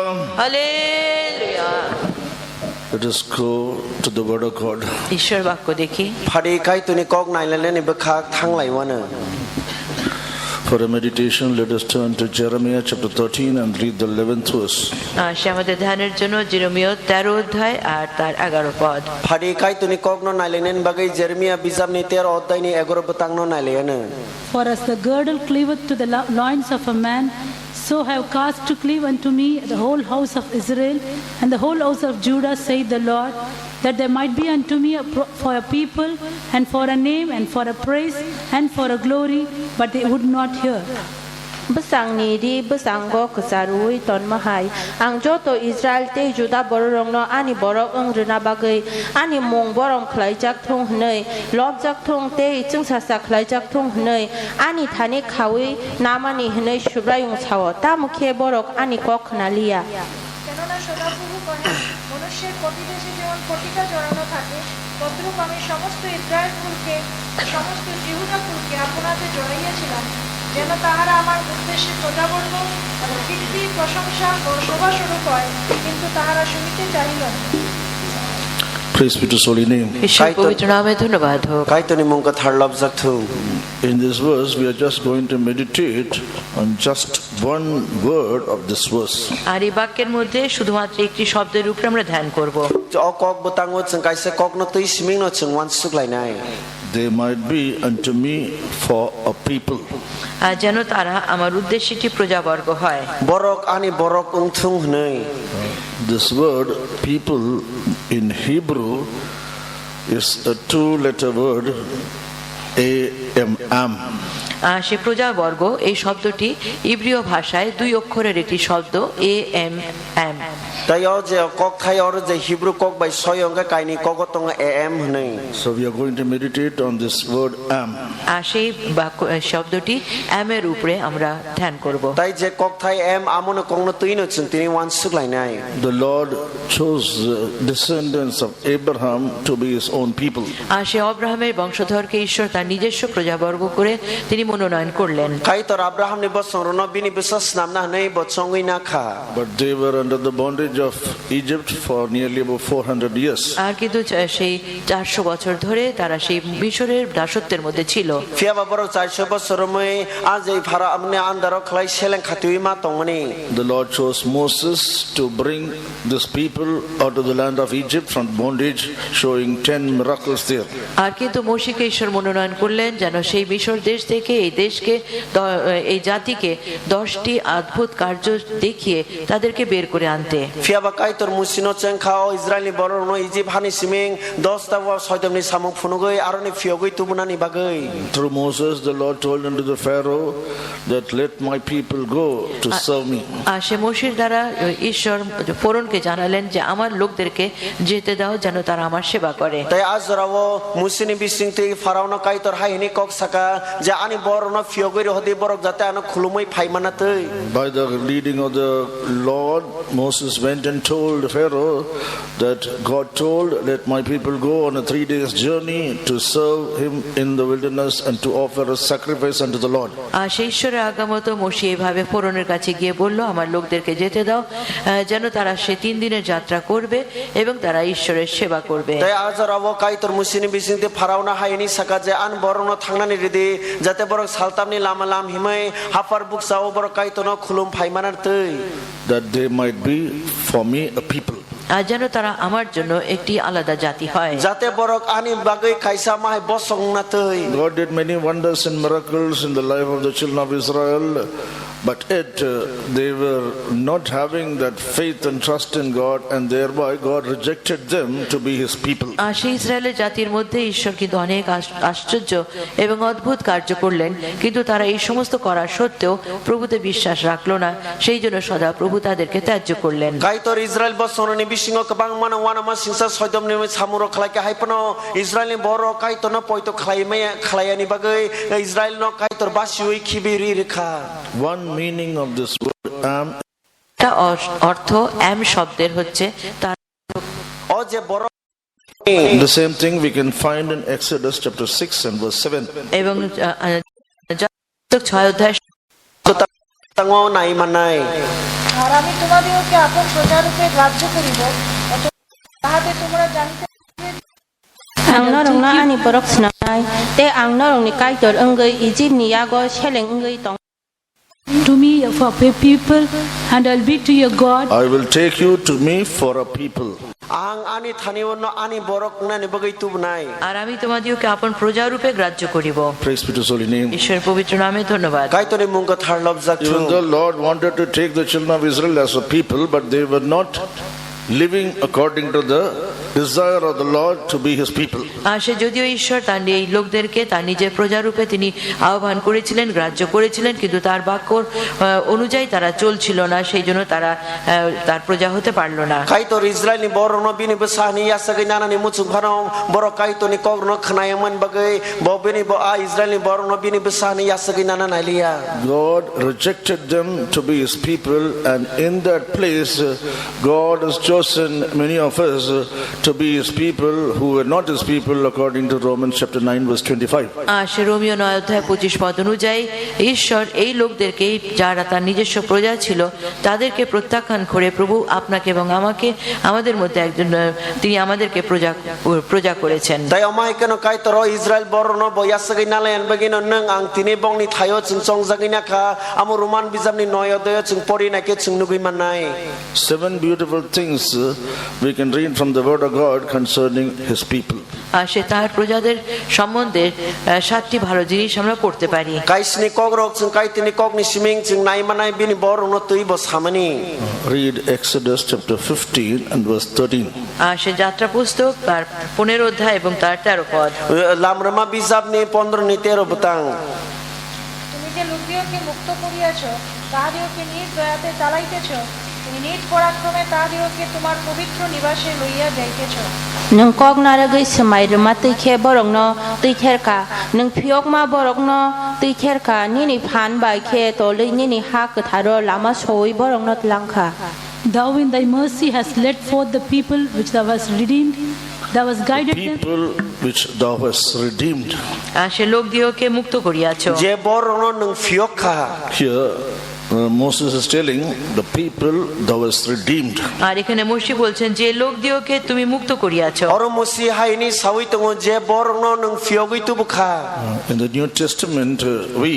Hallelujah. Let us go to the word of God. ঈশ্বর বাক্য দেখি। Phari kai tu ni kok nai le ni bekha thang lai wana. For a meditation, let us turn to Jeremiah chapter 13 and read the 11th verse. সে আমাদের ধ্যানের জন্য যেরমীয় 13 অধ্যায় আর তার 11 পদ। Phari kai tu ni kok no nai le nen bagai Jeremiah bizam ni 13 অধ্যায় ni 11 betang no nai le na. For as the girdle cleaveth to the loins of a man, so have caused to cleave unto me the whole house of Israel and the whole house of Judah, saith the Lord, that there might be unto me for a people and for a name and for a praise and for a glory, but they would not hear. Besang ni di besang go kesarui ton mahai ang joto Israel te Juda borong no ani borok ong rena bagai ani mong borong khlai jak thong hnei lob jak thong te chung sa sa khlai jak thong hnei ani thani khawi namani hnei shubrayung chawo ta mukhe borok ani kok nalia কেননা সদাপ্রভু কহেন মনুষ্যের প্রতিদেশে যেমন পতিতা জড়ানো থাকে তদ্রূপ আমি সমস্ত Israel কুলকে সমস্ত জিহুদা কুলকে আপনাদের জড়াইয়াছিলাম যেন তাহারা আমার উদ্দেশ্যে প্রজাবর্গ এবং কীর্তি প্রশংসা ও শোভাস্বরূপ হয় কিন্তু তাহারা শুনিতে চাহিল না। Praise be to His holy name. ঈশ্বর পবিত্র নামে ধন্যবাদ হোক। Kai tu ni mong ka thar lob jak thu. In this verse, we are just going to meditate on just one word of this verse. আর এই বাক্যের মধ্যে শুধুমাত্র একটি শব্দের উপরে আমরা ধ্যান করব। O kok betang wo chung kai se kok no tui siming no chung wan suk lai nai. They might be unto me for a people. যেন তারা আমার উদ্দেশ্যে একটি প্রজাবর্গ হয়। Borok ani borok ung thung hnei. This word people in Hebrew is a two-letter word, A-M-M. সে প্রজাবর্গ এই শব্দটি ইব্রিয় ভাষায় 2 অক্ষরের একটি শব্দ A-M-M। Tai o je kok thai or je Hebrew kok bai soyong ka kai ni kok tong am hnei. So we are going to meditate on this word am. সেই শব্দটি am এর উপরে আমরা ধ্যান করব। Tai je kok thai am amon kong no tui no chung tini wan suk lai nai. The Lord chose the descendants of Abraham to be His own people. সে আব্রাহামের বংশধরকে ঈশ্বর তার নিজস্ব প্রজাবর্গ করে তিনি মনোনয়ন করলেন। Kai tor Abraham ni bosong rono bini bisas nam na nei botsongui na kha. But they were under the bondage of Egypt for nearly about 400 years. আর কিন্তু সেই 400 বছর ধরে তারা সেই মিশরের দাসত্বের মধ্যে ছিল। Fia baboro 400 bosor moi az ei phara amne andaro khlai seleng khatui ma tongani. The Lord chose Moses to bring this people out of the land of Egypt from bondage, showing 10 miracles there. আর কিন্তু মোশেকে ঈশ্বর মনোনয়ন করলেন যেন সেই মিশর দেশ থেকে এই দেশকে এই জাতিকে 10টি অদ্ভুত কার্য দেখিয়ে তাদেরকে বের করে আনতে। Fia ba kai tor musino cheng khao Israeli boror no Egypt hani siming 10 ta wa soidom ni samung phunugoi aroni fiogoi tubuna ni bagai. Through Moses, the Lord told unto the Pharaoh that let my people go to serve me. আর সে মোশের দ্বারা ঈশ্বর ফরোনকে জানালেন যে আমার লোকদেরকে যেতে দাও যেন তারা আমার সেবা করে। Tai azrawo musini bising te farao no kai tor hai ni kok saka je ani bor no fiogoi ro hodi borok jate ano khulumoi phai manatei. By the leading of the Lord, Moses went and told Pharaoh that God told, let my people go on a 3 days journey to serve him in the wilderness and to offer a sacrifice unto the Lord. আর সেই ঈশ্বরের আজ্ঞামতো Moshe এইভাবে ফরোনের কাছে গিয়ে বলল আমার লোকদেরকে যেতে দাও যেন তারা সে 3 দিনের যাত্রা করবে এবং তারা ঈশ্বরের সেবা করবে। Tai azrawo kai tor musini bising te farao na hai ni saka je an bor no thangnani ridi jate borok saltamni lama lam himai hafar buk sao borok kai tor no khulum phai manatei. That they might be for me a people. আর যেন তারা আমার জন্য একটি আলাদা জাতি হয়। Jate borok ani bagai kaisa mai bosong natei. God did many wonders and miracles in the life of the children of Israel, but yet they were not having that faith and trust in God, and thereby God rejected them to be His people. আর সেই ইসরায়েলের জাতির মধ্যে ঈশ্বর কিন্তু অনেক আশ্চর্য এবং অদ্ভুত কার্য করলেন, কিন্তু তারা এই সমস্ত করার সত্ত্বেও প্রভুতে বিশ্বাস রাখলো না, সেই জন্য সদা প্রভু তাদেরকে ত্যায্য করলেন। Kai tor Israel bosononi bisingo kabang mana wana ma singsa soidom ni samuro khlai ka haipano Israel ni boro kai tor no poito khlai me khlayani bagai Israel no kai tor basioi khibiri rekha. One meaning of this word am, তা অর্থ M শব্দের হচ্ছে তার O je boro the same thing we can find in Exodus chapter 6 and verse 7. এবং 6 অধ্যায় tango nai manai আর আমি তোমাদিওকে আপন প্রজারূপে গ্রাহ্য করিব তাহাতে তোমরা জানিতে ang norong na ani borok snai te ang norong ni kaitor engei Egypt ni yago sheleng engei tong to me for people, and I'll be to your God. I will take you to me for a people. ang ani thaniwno ani borok nani bagai tubnai আর আমি তোমাদিওকে আপন প্রজারূপে গ্রাহ্য করিব। Praise be to his holy name. ঈশ্বর পবিত্র নামে ধন্যবাদ। kaitoni mungko thar lobjak Even chung the Lord wanted to take the children of Israel as a people, but they were not living according to the desire of the Lord to be his people. আর সে যদিও ঈশ্বর তার এই লোকদেরকে তার নিজের প্রজারূপে তিনি আহ্বান করেছিলেন, গ্রাহ্য করেছিলেন, কিন্তু তার বাক্য অনুযায়ী তারা চলছিল না, সেই জন্য তারা তার প্রজা হতে পারল না। kaitor Israel ni borno bini besani yasagai nanani muchuk bhanom borok kaitoni kogno khnayaman bagai bo bini bo a Israel ni borno bini besani yasagai nana nailia God rejected them to be his people, and in that place God has chosen many of us to be his people who were not his people, according to Romans chapter 9 verse 25. আর সে রোমীয় 9 অধ্যায় 25 পদ অনুযায়ী ঈশ্বর এই লোকদেরকে, যারা তার নিজস্ব প্রজা ছিল, তাদেরকে প্রত্যাখ্যান করে প্রভু আপনাকে এবং আমাকে, আমাদের মধ্যে একজন, তিনি আমাদেরকে প্রজা করেছেন। dai amai kano kaitor Israel borno bo yasagai nalayan bagino nang ang tini bongni thayo chung chongjagai na kha amo roman bijamni 9 অধ্যায় chung pori na ke chung nugui manai 7 beautiful things we can read from the word of God concerning his people. আর সে তার প্রজাদের সম্বন্ধে 7টি ভালো জিনিস আমরা পড়তে পারি। kaisni kogrok chung kaitini kogni siming chung nai manai bini borno tui bo samani Read Exodus chapter 15 and verse 13. আর সে যাত্রা পুস্তক তার 15 অধ্যায় এবং তার 13 পদ। lamrama bijabni 15 ni 13 butang তুমি যে লোকদিওকে মুক্ত করিয়াছ তাহাদিওকে নিজ দয়াতে চালাইতেছ তুমি নিজ পরাক্রমে তাহাদিওকে তোমার পবিত্র নিবাসে লইয়া যাইতেছ nung kog naragai semai rema tui khe borok no tui kher ka nung phiok ma borok no tui kher ka nini phan bai khe to lei nini ha katharo lama soi borok no tlangkha Thou in thy mercy hast led forth the people which thou hast redeemed. Thou hast guided them. People which thou hast redeemed. আর সে লোকদিওকে মুক্ত করিয়াছ। je borno nung fiok kha Here Moses is telling the people thou hast redeemed. আর এখানে Moshe বলছেন যে লোকদিওকে তুমি মুক্ত করিয়াছ। oro musi haini sawi tongo je borno nung fiogui tu bukha In the New Testament we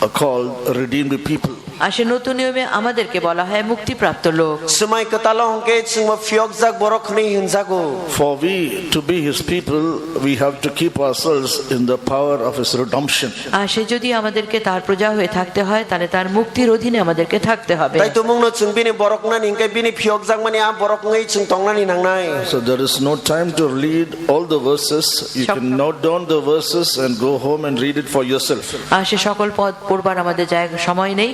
are called redeemed people. আর সে নতুন নিয়মে আমাদেরকে বলা হয় মুক্তিপ্রাপ্ত লোক। semai katalo hongke chungma fiok jak borok khni hinjago For we to be his people, we have to keep ourselves in the power of his redemption. আর সে যদি আমাদেরকে তার প্রজা হয়ে থাকতে হয়, তাহলে তার মুক্তির অধীনে আমাদেরকে থাকতে হবে। tai tumungno chung bini borok na ningkai bini fiok jak mani a borok ngai chung tongnani nangnai So there is no time to read all the verses. You can note down the verses and go home and read it for yourself. আর সে সকল পদ পড়বার আমাদের জায়গা সময় নেই,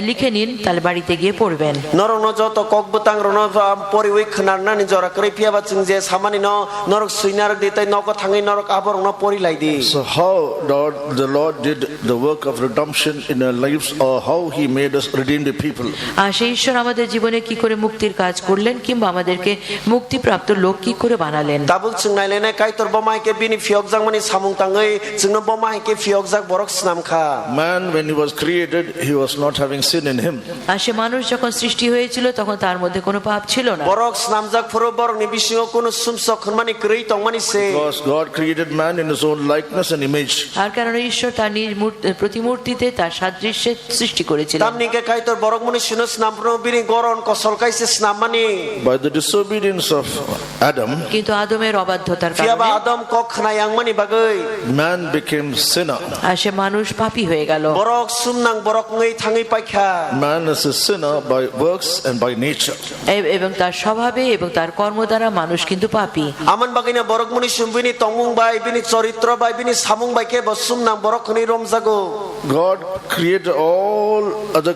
লিখে নিন, তাহলে বাড়িতে গিয়ে পড়বেন। norono joto kok butang rono poriwi khnarna ni jora krei piaba chung je samani no norok suinar ditai noko thangai norok abor no pori laidi So how the Lord did the work of redemption in our lives, or how he made us redeemed people. আর সেই ঈশ্বর আমাদের জীবনে কি করে মুক্তির কাজ করলেন, কিংবা আমাদেরকে মুক্তিপ্রাপ্ত লোক কি করে বানালেন। tabuk chung nailene kai tor bomai ke bini fiok jak mani samung tangai chungno bomai ke fiok jak borok snam kha Man, when he was created, he was not having sin in him. আর সে মানুষ যখন সৃষ্টি হয়েছিল তখন তার মধ্যে কোনো পাপ ছিল না। borok snam jak phoro borok ni bisingo kono sumso khonmani krei tongmani se Because God created man in his own likeness and image. আর কারণ ঈশ্বর তার নিজ প্রতিমূর্তিতে তার সাদৃশ্যে সৃষ্টি করেছিলেন। tamni ke kai tor borok mani sino snam pro bini goron kosol kai se snam mani By the disobedience of Adam, কিন্তু আদমের অবাধ্যতার fiaba কারণে adam kok khnayang mani bagai man became sinner. আর সে মানুষ পাপী হয়ে গেল। borok sumnang borok ngai thangai paikha Man is a sinner by works and by nature. এবং তার স্বভাবে এবং তার কর্ম দ্বারা মানুষ কিন্তু পাপী। aman bagina borok muni sumbini tongmung bai bini charitra bai bini samung bai ke bosum nang borok khni romjago God created all other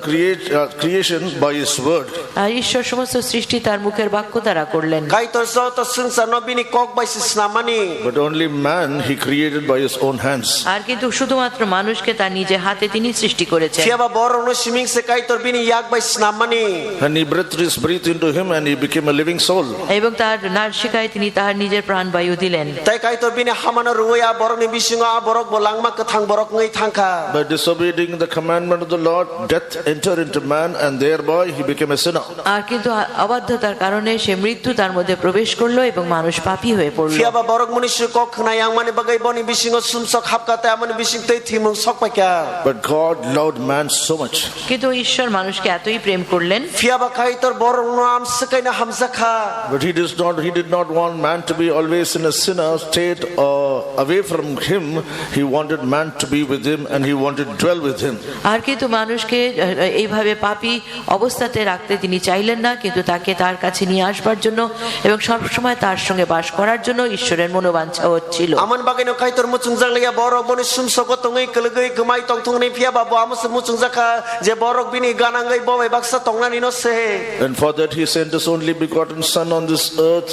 creation by his word. আর ঈশ্বর সমস্ত সৃষ্টি তার মুখের বাক্য দ্বারা করলেন। kai tor so to sungsar no bini kok bai snamani But only man he created by his own hands. আর কিন্তু শুধুমাত্র মানুষকে তার নিজের হাতে তিনি সৃষ্টি করেছেন। fiaba borok no siming se kai tor bini yak bai snamani And he breathed his breath into him and he became a living soul. এবং তার নাসিকায় তিনি তার নিজের প্রাণবায়ু দিলেন। tai kai tor bini hamana ruya borok ni bisingo a borok bolangma kathang borok ngai thangkha By disobeying the commandment of the Lord, death death entered into man, and thereby he became a sinner. আর কিন্তু অবাধ্যতার কারণে সে মৃত্যু তার মধ্যে প্রবেশ করলো এবং মানুষ পাপী হয়ে পড়লো। Fiaba borok manusia kok kena yang mani bagai boni bisingo sumsok hapkata amani bising tei thimung sok pakya. But God loved man so much. কিন্তু ঈশ্বর মানুষকে এতই প্রেম করলেন, Fiaba kai tor borok no am sekai na hamzakha. But he did not want man to be always in a sinner state or away from him. He wanted man to be with him, and he wanted to dwell with him. আর কিন্তু মানুষকে এইভাবে পাপী অবস্থাতে রাখতে তিনি চাইলেন না, কিন্তু তাকে তার কাছে নিয়ে আসবার জন্য এবং সবসময় তার সঙ্গে বাস করার জন্য ঈশ্বরের মনোবাঞ্ছা হচ্ছিল। Aman bagai no kai tor mucungjak leya borok boni sumsok ko tongai kelgai gemai tongthong ni fiaba bo amos mucungjaka je borok bini ganangai bobai baksa tongnani no se. And for that he sent his only begotten Son on this earth,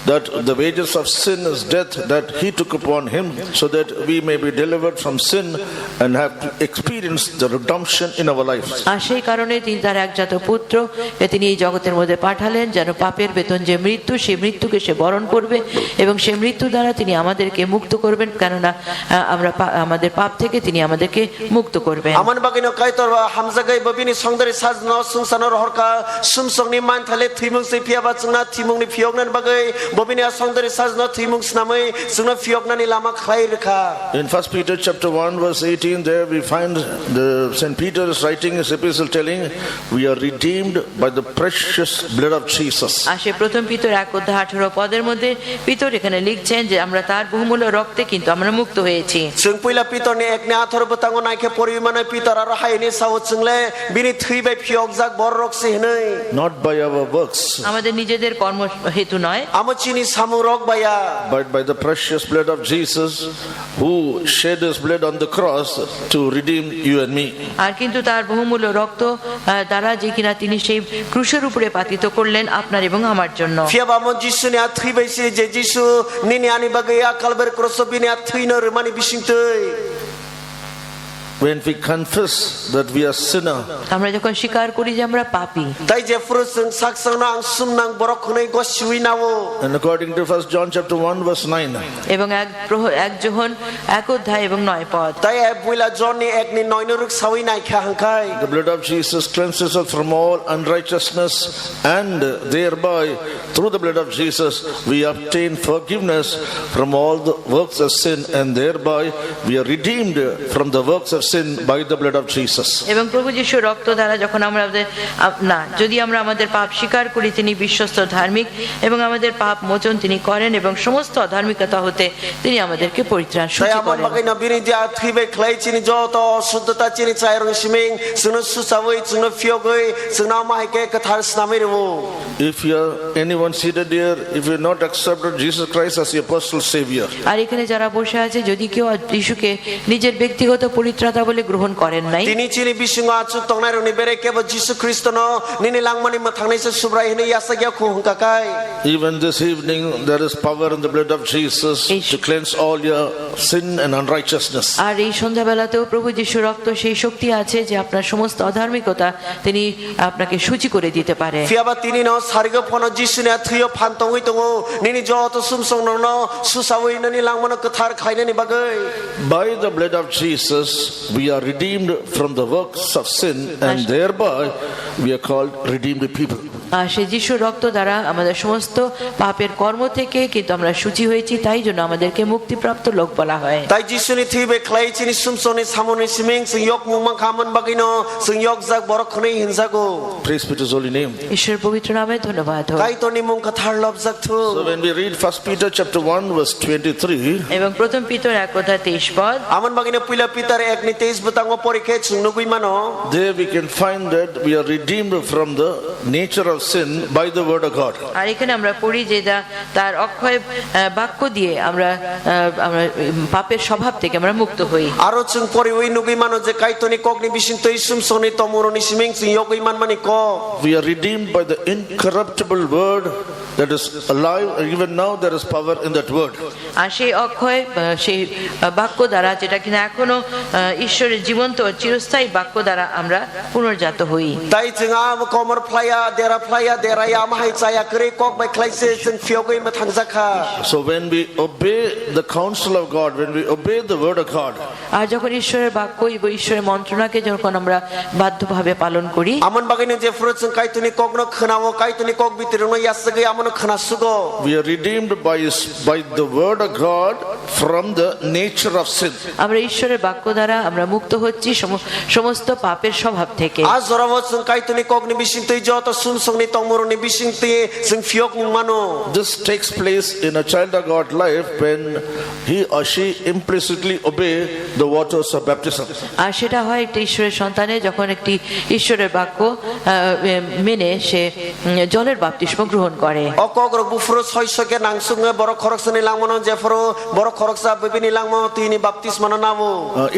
that the wages of sin is death, that he took upon him, so that we may be delivered from sin and have to experience the redemption in our lives. আর সেই কারণে তিনি তার একজাত পুত্র তিনি এই জগতের মধ্যে পাঠালেন, যেন পাপের বেতন যে মৃত্যু, সেই মৃত্যুকে সে বরণ করবে এবং সেই মৃত্যু দ্বারা তিনি আমাদেরকে মুক্ত করবেন, কেননা আমরা আমাদের পাপ থেকে তিনি আমাদেরকে মুক্ত করবেন। Aman bagai no kai tor hamzagai bobini songdari sajno sungsano rohorka sumsok ni man thale thimung se fiaba chungna thimung ni fiok nan bagai bobini songdari sajno thimung snamai chungna fiok nani lama khlai rekha. In 1 Peter chapter 1 verse 18, there we find the St. Peter is writing his epistle telling, we are redeemed by the precious blood of Jesus. আর সে প্রথম পিতর 1:18 মধ্যে পিতর এখানে লিখছেন যে আমরা তার বহুমূল্য রক্তে কিন্তু আমরা মুক্ত হয়েছি। Sung puila pitor ni ekni athor betango naike porimana pitor aro haini sawo chungle bini thui bai fiok jak borok se hinai. Not by our works, আমাদের নিজেদের কর্ম হেতু নয়, Amochini samurok baya. but by the precious blood of Jesus, who shed his blood on the cross to redeem you and me. আর কিন্তু তার বহুমূল্য রক্ত দ্বারা যে কিনা তিনি সেই ক্রুশের উপরে পাতিত করলেন আপনার এবং আমার জন্য। Fiaba mon jisu ni athui bai se je jisu nini ani bagai akal ber kroso bini athui no remani bising tei. When we confess that we are sinner, আমরা যখন স্বীকার করি যে আমরা পাপী, Tai je frusung saksang nang sumnang borok khunai go shui nawo. and according to 1 John chapter 1 verse 9, এবং 1 যোহন 1 এবং 9 পদ, Tai e buila joni ekni noinuruk sawi nai kha hangkai. the blood of Jesus cleanses us from all unrighteousness, and thereby through the blood of Jesus we obtain forgiveness from all the works of sin, and thereby we are redeemed from the works of sin by the blood of Jesus. এবং প্রভু যিশুর রক্ত দ্বারা যখন আমরা যদি আমরা আমাদের পাপ স্বীকার করি, তিনি বিশ্বস্ত ধার্মিক এবং আমাদের পাপ মোচন তিনি করেন এবং সমস্ত অধার্মিকতা হতে তিনি আমাদেরকে পরিত্রাণ Tai সূচি amon করেন। bagai no bini dia athui bai khlai chini jo to suddhata chini chairung siming sunu susawai sunu fiogoi sunu mai ke kathar snamai rewo. If you are anyone seated here, if you have not accepted Jesus Christ as your personal savior, আর এখানে যারা বসে আছে, যদি কেউ যিশুকে নিজের ব্যক্তিগত পরিত্রাতা বলে গ্রহণ করেন নাই, Tini chini bisingo achu tongnai roni bere kebo jisu kristo no nini langmani mathangnai se subrai hini yasa gya khu hungkakai. even this evening there is power in the blood of Jesus to cleanse all your sin and unrighteousness. আর এই সন্ধ্যাবেলাতেও প্রভু যিশুর রক্ত সেই শক্তি আছে যে আপনার সমস্ত অধার্মিকতা তিনি আপনাকে সূচি করে দিতে পারে। Fiaba tini no sarigo phono jisu ne thuyo phan tongui tongo nini jo to sumsong no susawai nani langmano kathar khaina ni bagai. By the blood of Jesus we are redeemed from the works of sin, and thereby we are called redeemed people. আর সেই যিশুর রক্ত দ্বারা আমাদের সমস্ত পাপের কর্ম থেকে কিন্তু আমরা সূচি হয়েছি, তাই জন্য আমাদেরকে মুক্তিপ্রাপ্ত লোক bala hai. Tai jisu ni thi be khlai chini sumsong ni samoni siming sing yok mumang khamon bagai no sing yok jak borok khunai hinjago. Praise be to his holy name. ঈশ্বরের পবিত্র নামে ধন্যবাদ হোক। Kai to ni mung kathar lob jak thu. So when we read 1 Peter chapter 1 verse 23, এবং প্রথম পিতর 1:23 পদ, Amon bagai no pila pitar ek ni 23 butango porikhe chungnugui mano. there we can find that we are redeemed from the nature of sin by the word of God. আর এখানে আমরা পড়ি যে তার অক্ষয় বাক্য দিয়ে আমরা পাপের স্বভাব থেকে আমরা মুক্ত হই। Aro chung pori ui nugui mano je kai to ni kokni bising to isum soni tomuro ni siming sing yogui man mani ko. We are redeemed by the incorruptible word that is alive. Even now there is power in that word. আর সেই অক্ষয় সেই বাক্য দ্বারা যেটা কিনা এখনো ঈশ্বরের জীবন্ত চিরস্থায়ী বাক্য দ্বারা আমরা পুনর্জাত হই। Dai jinga komor playa dera ya mahai chaya kre kok bai khlaise jing fiogoi ma thangjaka. So when we obey the counsel of God, when we obey the word of God, আর যখন ঈশ্বরের বাক্য এবং ঈশ্বরের মন্ত্রণাকে যখন আমরা বাধ্যভাবে পালন করি, Amon bagini je fruit jing kaituni kok no khnao kaituni kok bitirno yasge amon khnasugo. we are redeemed by the word of God from the nature of sin. আমরা ঈশ্বরের বাক্য দ্বারা আমরা মুক্ত হচ্ছি সমস্ত পাপের স্বভাব থেকে। A zorawo jing kaituni kok ni bisingtei joto sumsongni tongmoroni bisingtei jing fiok ning mano. This takes place in a child of God life when he or she implicitly obey the waters of baptism. আর সেটা হয় একটি ঈশ্বরের সন্তানে যখন একটি ঈশ্বরের বাক্য মেনে সে জলের বাপ্তিস্ম গ্রহণ করে। Okogro bufro soisoke nangsunge borok khoroksani langmono jefro borok khoroksa bibini langmo tini baptisma nawo.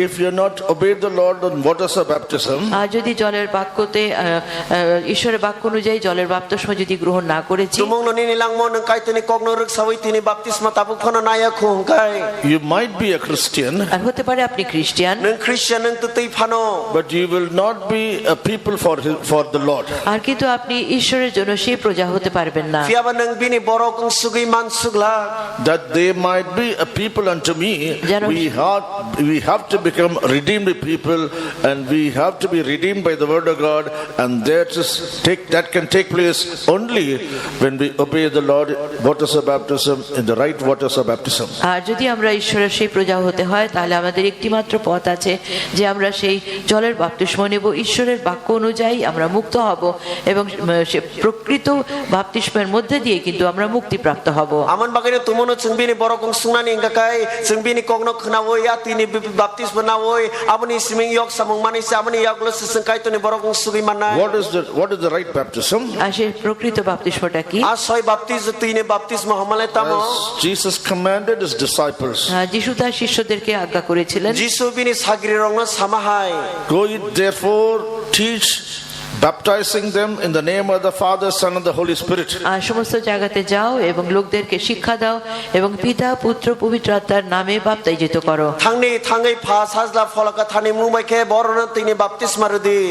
If you are not obeyed the Lord on waters of baptism, আর যদি জলের বাক্যতে ঈশ্বরের বাক্য অনুযায়ী জলের বাপ্তিস্ম যদি গ্রহণ না করেছি, Tumong no nini langmo nang kaituni kok no ruksawi tini baptisma tapu khono naya khungkai. you might be a Christian, আর হতে পারে আপনি খ্রিস্টান, Nang Christian nang tutui phano. but you will not be a people for the Lord. আর কিন্তু আপনি ঈশ্বরের জন্য সেই প্রজা হতে পারবেন না। Fiaba nang bini borok ang sugui man sugla. That they might be a people unto me, we have to become redeemed people, and we have to be redeemed by the word of God, and that can take place only when we obey the Lord waters of baptism in the right waters of baptism. আর যদি আমরা ঈশ্বরের সেই প্রজা হতে হয় তাহলে আমাদের একটি মাত্র পথ আছে যে আমরা সেই জলের বাপ্তিস্ম নেব, ঈশ্বরের বাক্য অনুযায়ী আমরা মুক্ত হব এবং সে প্রকৃত বাপ্তিস্মের মধ্যে দিয়ে কিন্তু আমরা মুক্তি প্রাপ্ত হব। Aman bagini tumono jeng bini borok ang sungnani ingkakai jeng bini kok no khnawo ya tini baptisma nawoi amani siming yok samung manisi amani yaklo seseng kaituni borok ang sugui manai. What is the right baptism? আর সেই প্রকৃত বাপ্তিস্মটা কি? Asoi baptiz tini baptisma hamale tamo. As Jesus commanded his disciples, যিশু তার শিষ্যদেরকে আজ্ঞা করেছিলেন, Jisu bini sagri rong no samahai. go ye therefore teach, baptizing them in the name of the Father, Son and the Holy Spirit. আর সমস্ত জায়গাতে যাও এবং লোকদেরকে শিক্ষা দাও এবং পিতা পুত্র পবিত্র আত্মার নামে বাপ্তাইজিত করো। Thangai pha sajla pholaka thani mumai ke borona tini baptisma rudi.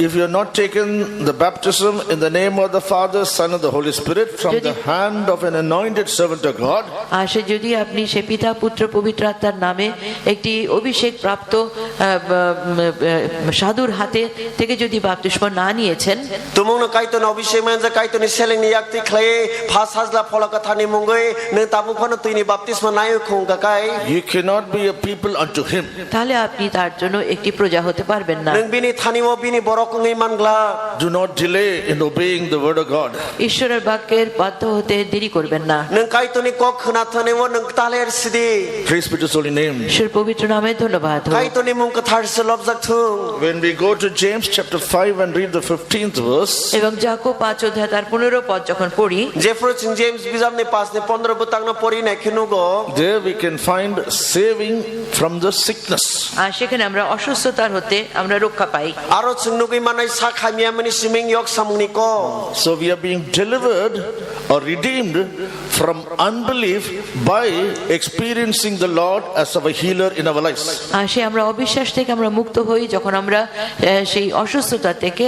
If you are not taken the baptism in the name of the Father, Son and the Holy Spirit from the hand of an anointed servant of God, আর সে যদি আপনি সে পিতা পুত্র পবিত্র আত্মার নামে একটি অভিষেক প্রাপ্ত সাধুর হাতে থেকে যদি বাপ্তিস্ম না নিয়েছেন, Tumong no kaitun obisek manja kaituni seleng ni yakti khlai pha sajla pholaka thani mungoi ne tapu khono tini baptisma nayo khungkakai. you cannot be a people unto him. তাহলে আপনি তার জন্য একটি প্রজা হতে পারবেন না। Nang bini thani mo bini borok ngai mangla. Do not delay in obeying the word of God. ঈশ্বরের বাক্যের বাধ্য হতে দেরি করবেন না। Nang kaituni kok khna thane mo nang taler sidi. Praise be to his holy name. ঈশ্বর পবিত্র নামে ধন্যবাদ হোক। Kaituni mung kathar se lobjak thung. When we go to James chapter 5 and read the 15th verse, এবং যাকোব 5 অধ্যায় তার 15 পদ যখন পড়ি, Jeffro ching James bizam ne pas ne 15 butang na pori na khinu go. there we can find saving from the sickness. আর সেখানে আমরা অসুস্থতার হতে আমরা রক্ষা পাই। Aro ching nugui manai sa khamia mani siming yok samungni ko. So we are being delivered or redeemed from unbelief by experiencing the Lord as our healer in our lives. আর সে আমরা অবিশ্বাস থেকে আমরা মুক্ত হই যখন আমরা সেই অসুস্থতা থেকে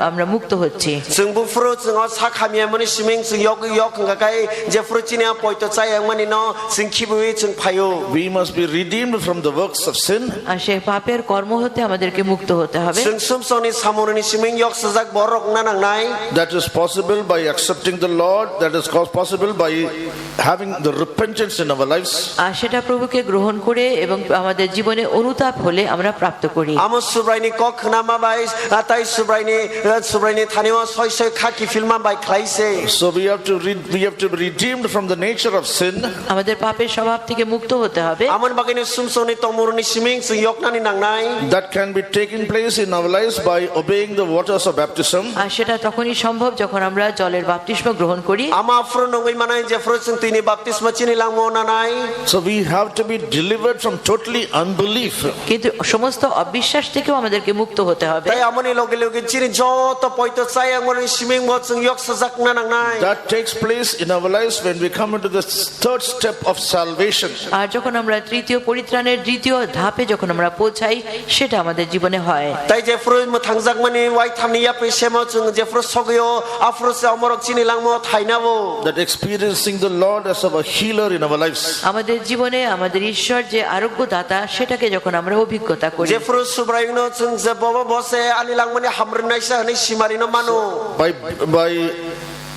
আমরা মুক্ত হচ্ছি। Ching bu fro ching o sa khamia mani siming ching yok nga kai Jeffro chinia poito chai ang mani no ching khibui ching phayo. We must be redeemed from the works of sin. আর সে পাপের কর্ম হতে আমাদেরকে মুক্ত hতে হবে। Ching sumsoni samurani siming yok sajak borok na nang nai. That is possible by accepting the Lord. That is possible by having the repentance in our lives. আর সেটা প্রভুকে গ্রহণ করে এবং আমাদের জীবনে অনুতাপ হলে আমরা প্রাপ্ত করি। Amo subraini kok na ma bai atai subraini thani o soi khaki filma bai khlaise. So we have to be redeemed from the nature of sin. আমাদের পাপের স্বভাব থেকে মুক্ত হতে হবে। Amon bagini sumsoni tomurni siming ching yok na ni nang nai. That can be taken place in our lives by obeying the waters of baptism. আর সেটা তখনই সম্ভব যখন আমরা জলের বাপ্তিস্ম গ্রহণ করি। Ama afro nongoi manai Jeffro ching tini baptisma chini lang mo na nai. So we have to be delivered from totally unbelief. কিন্তু সমস্ত অবিশ্বাস থেকেও আমাদেরকে মুক্ত হতে হবে। Tai amoni loge chini jo to poito saya ngoni siming mo chung yok sajak na nang nai That takes place in our lives when we come into the third step of salvation. আর যখন আমরা তৃতীয় পরিত্রাণের দ্বিতীয় ধাপে যখন আমরা পৌঁছাই সেটা আমাদের জীবনে হয় tai je fru mo thangjak mani wai thamni ya pe semo chung je fru sogyo afru se amorok chini langmo thaina bo That experiencing the Lord as our healer in our lives. আমাদের জীবনে আমাদের ঈশ্বর যে আরোগ্যদাতা সেটাকে যখন আমরা অভিজ্ঞতা করি je fru subrai no chung je bobo bose ani langmani hamrnai sa ni simari no mano By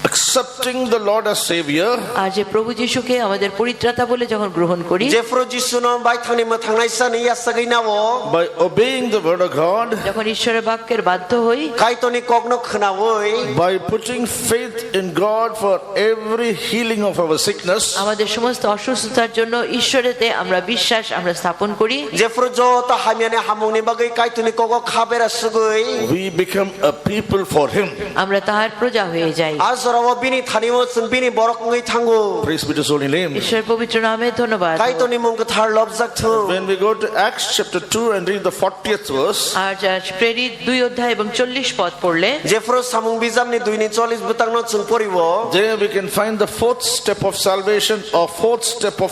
accepting the Lord as Savior, আর যে প্রভু যিশুকে আমাদের পরিত্রাতা বলে যখন গ্রহণ করি je fru jisu no bai thangni mo thangnai sa ni ya sagai na bo by obeying the word of God, যখন ঈশ্বরের বাক্যের বাধ্য হই kai to ni kokno khna woi by putting faith in God for every healing of our sickness, আমাদের সমস্ত অসুস্থতার জন্য ঈশ্বরেতে আমরা বিশ্বাস আমরা স্থাপন করি je fru jo to hamiane hamungni bagai kai to ni koko khabera sugoi we become a people for Him. আমরা তাহার প্রজা হয়ে যাই azrawo bini thani mo chung bini borok ngai thango Praise be to His holy name. ঈশ্বর পবিত্র naame ধন্যবাদ kai to ni mung thar lob jak thu When we go to Acts chapter 2 and read the 40th verse, আর প্রেরিত 2 অধ্যায় এবং 40 পদ পড়লে je fru samung bijam ni 2 ni 40 butang no chung poribo there we can find the fourth step of salvation or fourth step of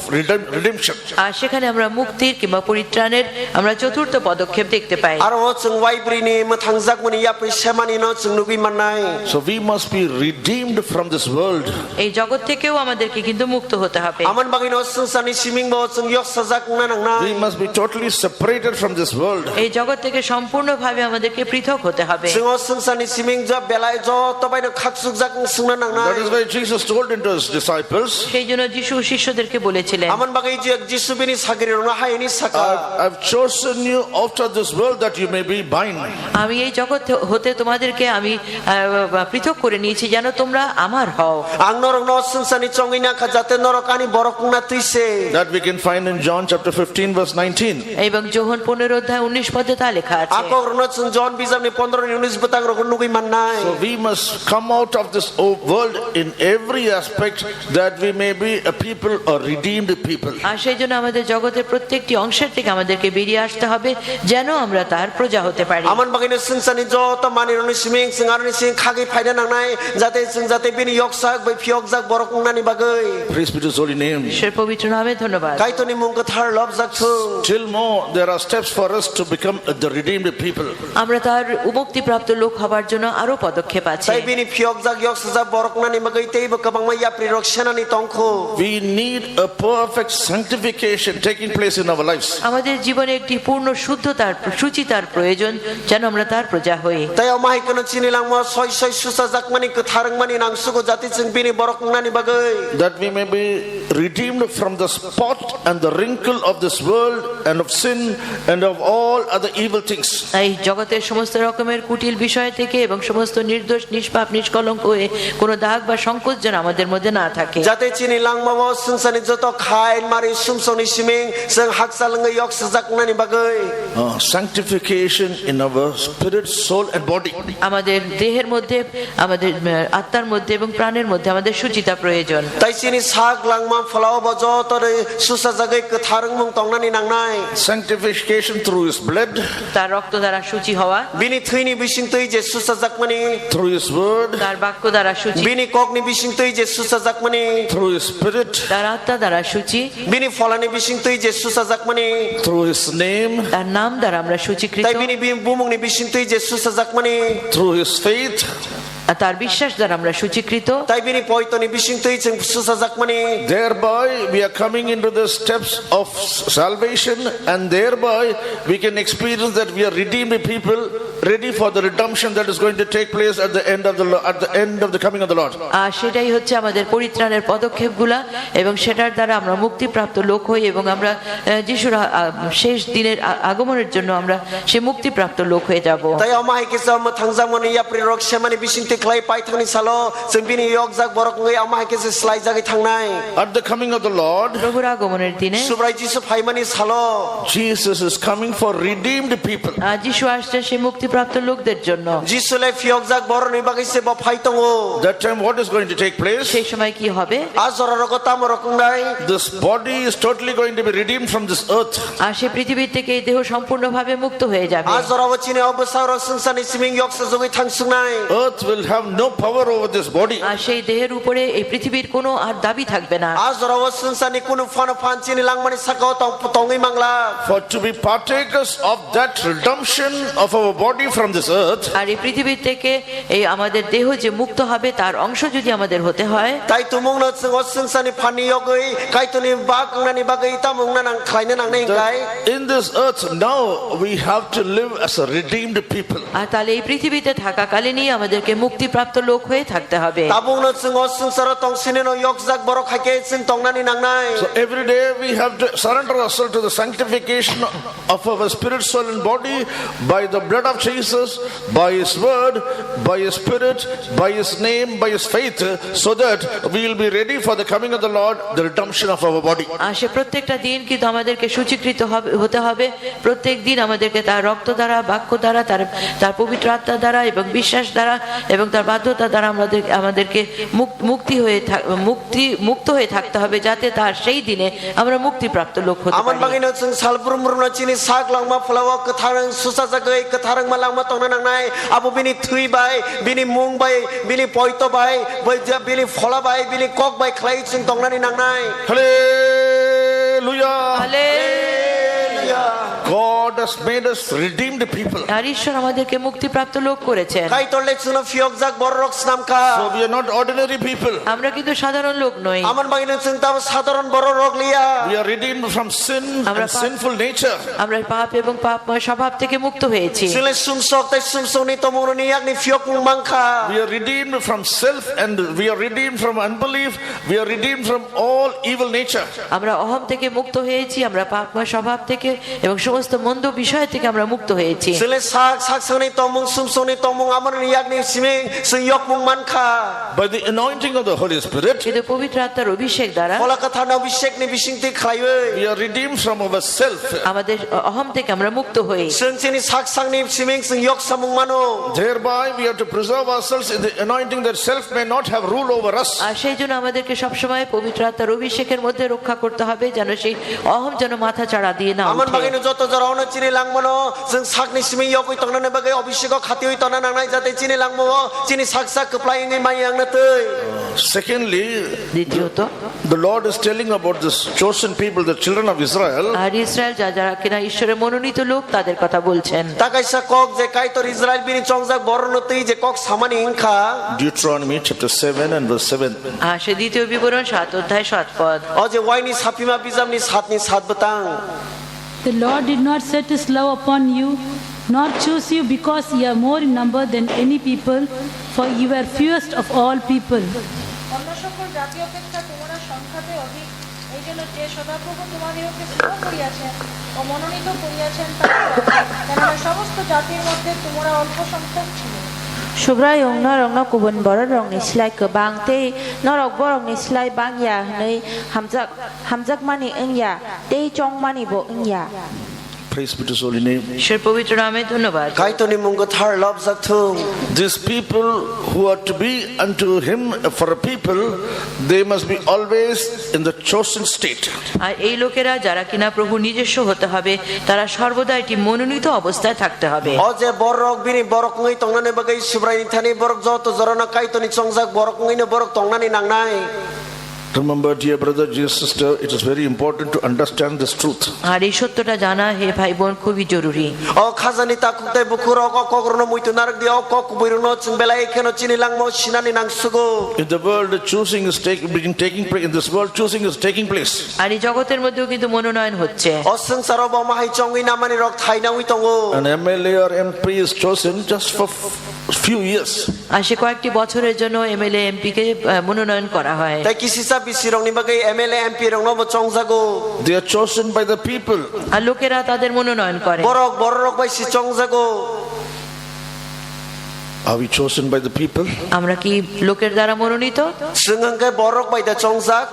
redemption. আর সেখানে আমরা মুক্তির কিংবা পরিত্রাণের আমরা চতুর্থ পদক্ষেপ দেখতে পাই aro chung wai brini mo thangjak mani ya pe semani no chung nugi manai So we must be redeemed from this world. এই জগৎ থেকেও আমাদেরকে কিন্তু মুক্ত hota হবে aman bagi no chung sani siming bo chung yok sajak na nang na We must be totally separated from this world. এই জগৎ থেকে সম্পূর্ণভাবে আমাদেরকে পৃথক হতে হবে chung chung sani siming jo belai jo to bai no khaksuk jak chung na nang na That is why Jesus told unto His disciples, সেই জন্য যিশু শিষ্যদেরকে বলেছিলেন aman bagi je jisu bini sagiri no haini saka I've chosen you out of this world that you may be mine. আমি এই জগৎ হতে তোমাদেরকে আমি পৃথক করে নিয়েছি যেন তোমরা আমার হও ang norok no chung sani chongi na kha jate norok ani borok na tuise That we can find in John chapter 15 verse 19. এবং যোহন 15 অধ্যায় 19 পদে তা লেখা আছে akok no chung jon bijam ni 15 ni 19 butang ro nugi manai So we must come out of this world in every aspect that we may be a people or redeemed people. আর সেই জন্য আমাদের জগতের প্রত্যেকটি অংশের থেকে আমাদেরকে বেরিয়ে আসতে হবে যেন আমরা তার প্রজা হতে পারি aman bagi no chung sani jo to mani ro ni siming chung ar ni sing khagi phaida nang nai jate bini yok sak bai phiok jak borok na ni bagai Praise be to His holy name. ঈশ্বর পবিত্র নামে ধন্যবাদ kai to ni mung ka thar lob jak thu Still more, there are steps for us to become the redeemed people. আমরা তার মুক্তিপ্রাপ্ত লোক হবার জন্য আরো পদক্ষেপ আছে tai bini phiok jak yok sajak borok na ni bagai tei ba kabang ma ya pri rokshana ni tongkho We need a perfect sanctification taking place in our lives. আমাদের জীবনে একটি পূর্ণ শুদ্ধতার সুচিতার প্রয়োজন যেন আমরা তার প্রজা হই tai o mai kono chini lang mo soi susa jak mani ka tharang mani nang sugo jati chung bini borok na ni bagai That we may be redeemed from the spot and the wrinkle of this world and of sin and of all other evil things. এই জগতের সমস্ত রকমের কুটিল বিষয় থেকে এবং সমস্ত নির্দোষ নিষ্পাপ নিষ্কলঙ্ক হয়ে কোনো দাগ বা সংকোচ যেন আমাদের মধ্যে না থাকে jate chini lang mo chung sani joto khain mari sumsong ni siming sing haksal ngai yok sajak na ni bagai Sanctification in our spirit, soul and body. আমাদের দেহের মধ্যে আমাদের আত্মার মধ্যে এবং প্রাণের মধ্যে আমাদের সুচিতা প্রয়োজন tai chini sak lang ma phalao bo joto re susa jagai ka tharang mung tong na ni nang nai Sanctification through His blood, তার রক্ত দ্বারা শুচি হওয়া bini thini bising tui je susa jak mani through His word, তার বাক্য দ্বারা শুচি bini kok ni bising tui je susa jak mani through His spirit, তার আত্মা দ্বারা শুচি bini pholani bising tui je susa jak mani through His name, তার নাম দ্বারা আমরা শুচিকৃত tai bini bumung ni bising tui je susa jak mani through His faith, আর তার বিশ্বাস দ্বারা আমরা শুচিকৃত tai bini poito ni bising tui chung susa jak mani Thereby we are coming into the steps of salvation, and thereby we can experience that we are redeemed people ready for the redemption that is going to take place at the end of the coming of the Lord. আর সেটাই হচ্ছে আমাদের পরিত্রাণের পদক্ষেপগুলা এবং সেটার দ্বারা আমরা মুক্তিপ্রাপ্ত লোক হই এবং আমরা যিশুর শেষ দিনের আগমনের জন্য আমরা সে মুক্তিপ্রাপ্ত লোক হয়ে যাব tai o mai ki sam thangjang mani ya pri rok semani bising tui se klai pai thangni salo sing bini yok jak borok ngai ama ke se slai jagi thangnai At the coming of the Lord, প্রভুর আগমনের দিনে subrai jisu phaimani salo Jesus is coming for redeemed people. যিশু আসছে সেই মুক্তিপ্রাপ্ত লোকদের জন্য jisu le fiok jak borok ni bagai se ba phai tongo That time what is going to take place? সেই সময় কি হবে azora rogo tam rokong nai This body is totally going to be redeemed from this earth. আর সে পৃথিবীর থেকে এই দেহ সম্পূর্ণভাবে মুক্ত হয়ে যাবে azora wachine obasar sungsani siming yok se jogi thangsungnai Earth will have no power over this body. আর সেই দেহের উপরে এই পৃথিবীর কোনো আর দাবি থাকবে না azora sungsani kunu fana phanchini langmani sakao tong tongi mangla For to be partakers of that redemption of our body from this earth, আর এই পৃথিবীর থেকে এই আমাদের দেহ যে মুক্ত হবে তার অংশ যদি আমাদের hতে হয় tai tumung no sungsani phani yogoi kai tuni ba kangnani bagai tamung na nang khlaina nang nei kai that in this earth now we have to live as a redeemed people. আর তাহলে এই পৃথিবীতে থাকাকালীনই আমাদেরকে মুক্তিপ্রাপ্ত লোক হয়ে থাকতে হবে tabung no sungsara tong sine no yok jak borok khake sing tongnani nang nai So every day we have to surrender ourselves to the sanctification of our spirit, soul and body by the blood of Jesus, by His word, by His spirit, by His name, by His faith, so that we will be ready for the coming of the Lord, the redemption of our body. আর সে প্রত্যেকটা দিন কিন্তু আমাদেরকে সূচীকৃত হতে হবে প্রত্যেক দিন আমাদেরকে তার রক্ত দ্বারা বাক্য দ্বারা তার পবিত্র আত্মা দ্বারা এবং বিশ্বাস দ্বারা এবং তার বাধ্যতা দ্বারা আমাদেরকে মুক্ত হয়ে থাকতে হবে যাতে তার সেই দিনে আমরা মুক্তিপ্রাপ্ত লোক হতে aman পারি bagi no sing salbrum no chini sak langma phalawa katharang susa jagai katharang malangma tongna nang nai abu bini thui bai bini mung bai bini poito bai bini phola bai bini kok bai khlai sing tongnani nang nai Hallelujah! hallelujah God has made us redeemed people. আর ঈশ্বর আমাদেরকে মুক্তিপ্রাপ্ত লোক করেছেন kai tolle chuno fiok jak borok snam ka So we are not ordinary people. আমরা কিন্তু সাধারণ লোক নই aman bagi no sing ta sadharon borok liya We are redeemed from sin Amra and pa- sinful nature. আমরা পাপ এবং পাপময় স্বভাব থেকে মুক্ত হয়েছি sile sumsok tai sumsok ni tomong ni yak ni fiok mung mangkha We are redeemed from self and we are redeemed from unbelief. We are redeemed from all evil nature. আমরা অহম থেকে মুক্ত হয়েছি আমরা পাপময় স্বভাব থেকে এবং সমস্ত মন্দ বিষয় থেকে আমরা মুক্ত হয়েছি sile sak sangni tomong sumsok ni tomong aman ni yak ni siming sing yok mung mankha By the anointing of the Holy Spirit, কিন্তু পবিত্র আত্মার অভিষেক দ্বারা phola katha na bishek ni bising ti khlaiwe we are redeemed from our self. আমাদের অহম থেকে আমরা মুক্ত হই sing chini sak sangni siming sing yok samung mano Thereby we have to preserve ourselves in the anointing that self may not have rule over us. আর সেই জন্য আমাদেরকে সবসময় পবিত্র আত্মার অভিষেকের মধ্যে রক্ষা করতে হবে যেন সেই অহম যেন মাথা চাড়া দিয়ে না aman ওঠে। bagi no joto jora ono chini langmono sing sakni siming yok oi tongnani bagai obisheko khati oi tona nang nai jate chini langmo chini sak keplai ngai mai yang na tei Secondly, দ্বিতীয়ত the Lord is telling about this chosen people, the children of Israel. আর Israel যারা কিনা ঈশ্বরের মনোনীত লোক তাদের কথা বলছেন takaisa kok je kai tor Israel bini chongjak borno tei je kok samani ingkha Deuteronomy chapter 7 and verse 7. আর সে দ্বিতীয় বিবরণ 7 অধ্যায় 7 পদ o je waini sapima bijamni satni sat batang The Lord did not set his love upon you, nor choose you because ye are more in number than any people, for you were fewest of all people. অন্য সকল জাতি অপেক্ষা তোমরা সংখ্যাতে অধিক এই জন্য যে সদাপ্রভু তোমাদিগকে স্নেহ করিয়াছেন ও মনোনীত করিয়াছেন তাহার কেননা সমস্ত জাতির মধ্যে তোমরা অল্প সংখ্যক ছিল Subray ong norong no kubun borok rong ni slai kebang te norok borok ni slai bang ya nei hamjak mani eng ya te chong mani bo eng ya Praise be to His holy name. ঈশ্বর পবিত্র নামে ধন্যবাদ kai to ni munggo thar lob jak thung These people who are to be unto Him for a people, they must be always in the chosen state. আর এই লোকেরা যারা কিনা প্রভু নিজস্ব হতে হবে তারা সর্বদা এটি মনোনীত অবস্থায় থাকতে হবে o je borok bini borok ngai tongnani bagai subrai ni thani borok joto jorana kai to ni chongjak borok ngai ne borok tongnani nang nai Remember, dear brother, dear sister, it is very important to understand this truth. আর এই সত্যটা জানা হে ভাই বোন খুবই জরুরি o khajani ta khuktai bukhur o kokrono muitu narak dia o kok buiruno chungbela ekheno chini langmo sinani nang sugo In the world, choosing is taking place. In this world, choosing is taking place. আর এই জগতের মধ্যেও কিন্তু মনোনয়ন হচ্ছে o sangsaro bo mahai chongwi namani rok thaina ui tongo An MLA or MP is chosen just for few years. আর সে কয়েকটি বছরের জন্য MLA MP কে মনোনয়ন করা হয় tai kisisa bisirong ni bagai MLA MP rong no bo chongjago They are chosen by the people. আর লোকেরা তাদের মনোনয়ন করে borok bai si chongjago Are we chosen by the people? আমরা কি লোকের দ্বারা মনোনীত? जों angkai borok bai da chongjak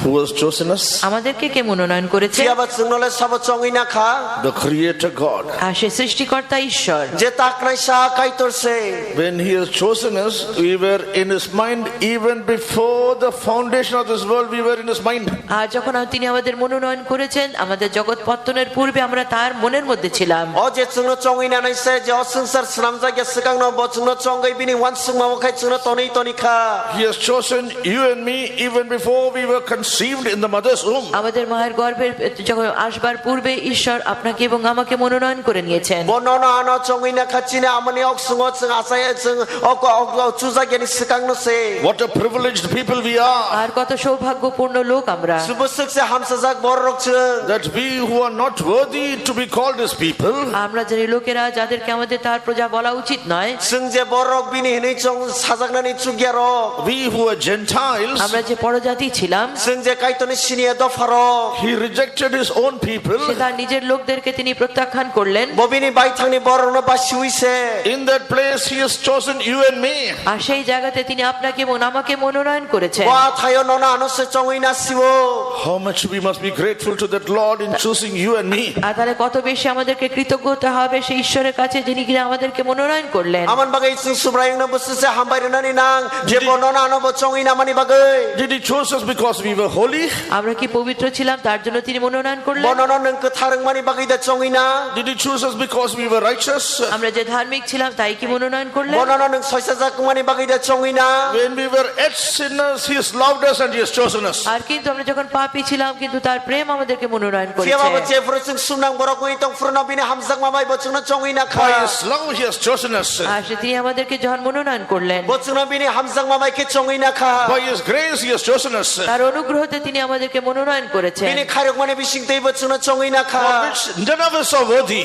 Who has chosen us? আমাদেরকে কে মনোনয়ন করেছে? phiaba chungnole sabo chongina kha The Creator God. আর সে সৃষ্টিকর্তা ঈশ্বর। je taknai sa kaitor se When He has chosen us, we were in His mind even before the foundation of this world. We were in His mind. আর যখন তিনি আমাদের মনোনয়ন করেছেন, আমাদের জগৎ পত্তনের পূর্বে আমরা তার মনের মধ্যে ছিলাম। o je chungno chongina nai se je o sangsar snamjak ya sikangno bo chungno chongai bini wan sungma khai chungno toni kha He has chosen you and me even before we were conceived in the mother's womb. আমাদের মায়ের গর্ভের যখন আসবার পূর্বে ঈশ্বর আপনাকে এবং আমাকে মনোনয়ন করে নিয়েছেন। bo no ano chongina kha chine amani ok sungo chung asai chung ok chujak yani sikangno se What a privileged people we are. আর কত সৌভাগ্যপূর্ণ লোক আমরা, subusuk se hamsajak borok chung That we who are not worthy to be called as people, আমরা যে লোকেরা যাদেরকে আমাদের তার প্রজা বলা উচিত নয়, जों जे borok bini hinai chong sajaknani chugyarok we who are Gentiles, আমরা যে পরজাতি ছিলাম, जों जे kaitoni sinia dofarok He rejected His own people. সে তার নিজের লোকদেরকে তিনি প্রত্যাখ্যান করলেন। bobini baithangni borokno basi huise In that place He has chosen you and me. আর সেই জায়গাতে তিনি আপনাকে এবং আমাকে মনোনয়ন করেছেন। wa thayo nona ano se chongina siwo How much we must be grateful to that Lord in choosing you and me. আর তাহলে কত বেশি আমাদেরকে কৃতজ্ঞ হতে হবে সেই ঈশ্বরের কাছে যিনি কিনা আমাদেরকে মনোনয়ন করলেন। aman bagai chung subrayungno bususe hambairnani nang je bonona ano bo chongina mani bagai Did He choose us because we were holy? আমরা কি পবিত্র ছিলাম তার jন্য তিনি মনোনয়ন করলেন? bonono nang katharang mani bagai da chongina Did He choose us because we were righteous? আমরা যে ধার্মিক ছিলাম তাই কি মনোনয়ন করলেন? bonono nang soisajak mani bagai da chongina When we were yet sinners, He has loved us and He has chosen us. আর কিন্তু আমরা যখন পাপী ছিলাম কিন্তু তার প্রেম আমাদেরকে মনোনয়ন Fiya baba করেছে। je frusung sunang borok ko itong fruno bini hamsak mamay bochungno chongina By kha His love He has chosen us. আর সে তিনি আমাদেরকে যখন মনোনয়ন করলেন, bochungno bini hamsak mamay ke chongina kha By His grace He has chosen us. তার অনুগ্রহতে তিনি আমাদেরকে মনোনয়ন করেছেন। bini kharok mani bising tei bochungno chongina For kha which none of us are worthy.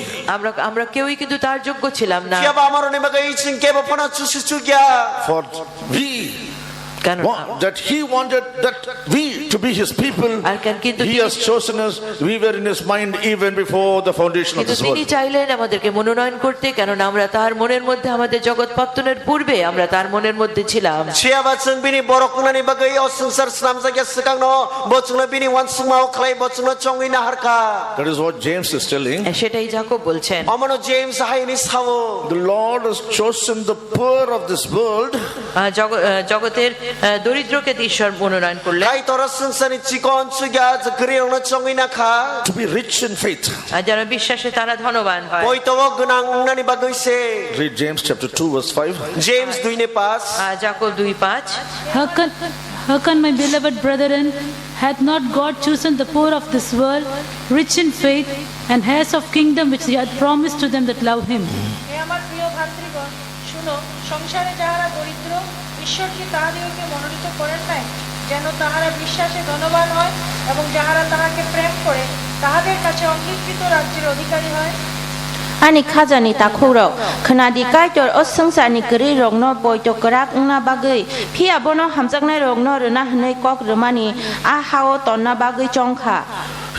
আমরা কেউই কিন্তু তার যোগ্য ছিলাম না। Fiya ba amaro ni bagai iching ke ba pana chusu chugya For we কেন that He wanted that we to be His people. আর কেন কিন্তু He has chosen us. We were in His mind even before the foundation of কিন্তু this তিনি world. চাইলেন আমাদেরকে মনোনয়ন করতে, কেননা আমরা তার মনের মধ্যে, আমাদের জগৎ পত্তনের পূর্বে আমরা তার মনের মধ্যে ছিলাম। Fiya ba chung bini borok nani bagai o sungsar snamjak ya sikangno bochungno bini wan sungma o khlai bochungno chongina harka That is what James is telling. সেটাই যাকব বলছেন। amano James haini sawo The Lord has chosen the poor of this world জগতের দরিদ্রকে ঈশ্বর মনোনয়ন করলেন kai tora sungsani chikon chugya jgriongno chongina kha to be rich in faith. আর যারা বিশ্বাসে তারা ধনবান হয়। boitowo gnang nani bagai se Read James chapter 2 verse 5. James 2 ne 5 যাকব 2:5। Hearken, my beloved brethren, hath not God chosen the poor of this world, rich in faith, and heirs of kingdom which He hath promised to them that love Him? হে আমার প্রিয় ভাতৃগণ, শুনো, সংসারে যাহারা দরিদ্র, ঈশ্বর কি তাহাদিগকে মনোনীত করেন নাই, যেন তাহারা বিশ্বাসে ধনবান হয় এবং যাহারা তাহাকে প্রেম করে তাহাদের কাছে অঙ্গীকৃত রাজ্যের অধিকারী হয়। Ani khajani takhuro khnadi kaitor o sangsani gri rongno boito krak na bagai phia bono hamjaknai rongno rna hnai kok rmani a hao tonna bagai chongkha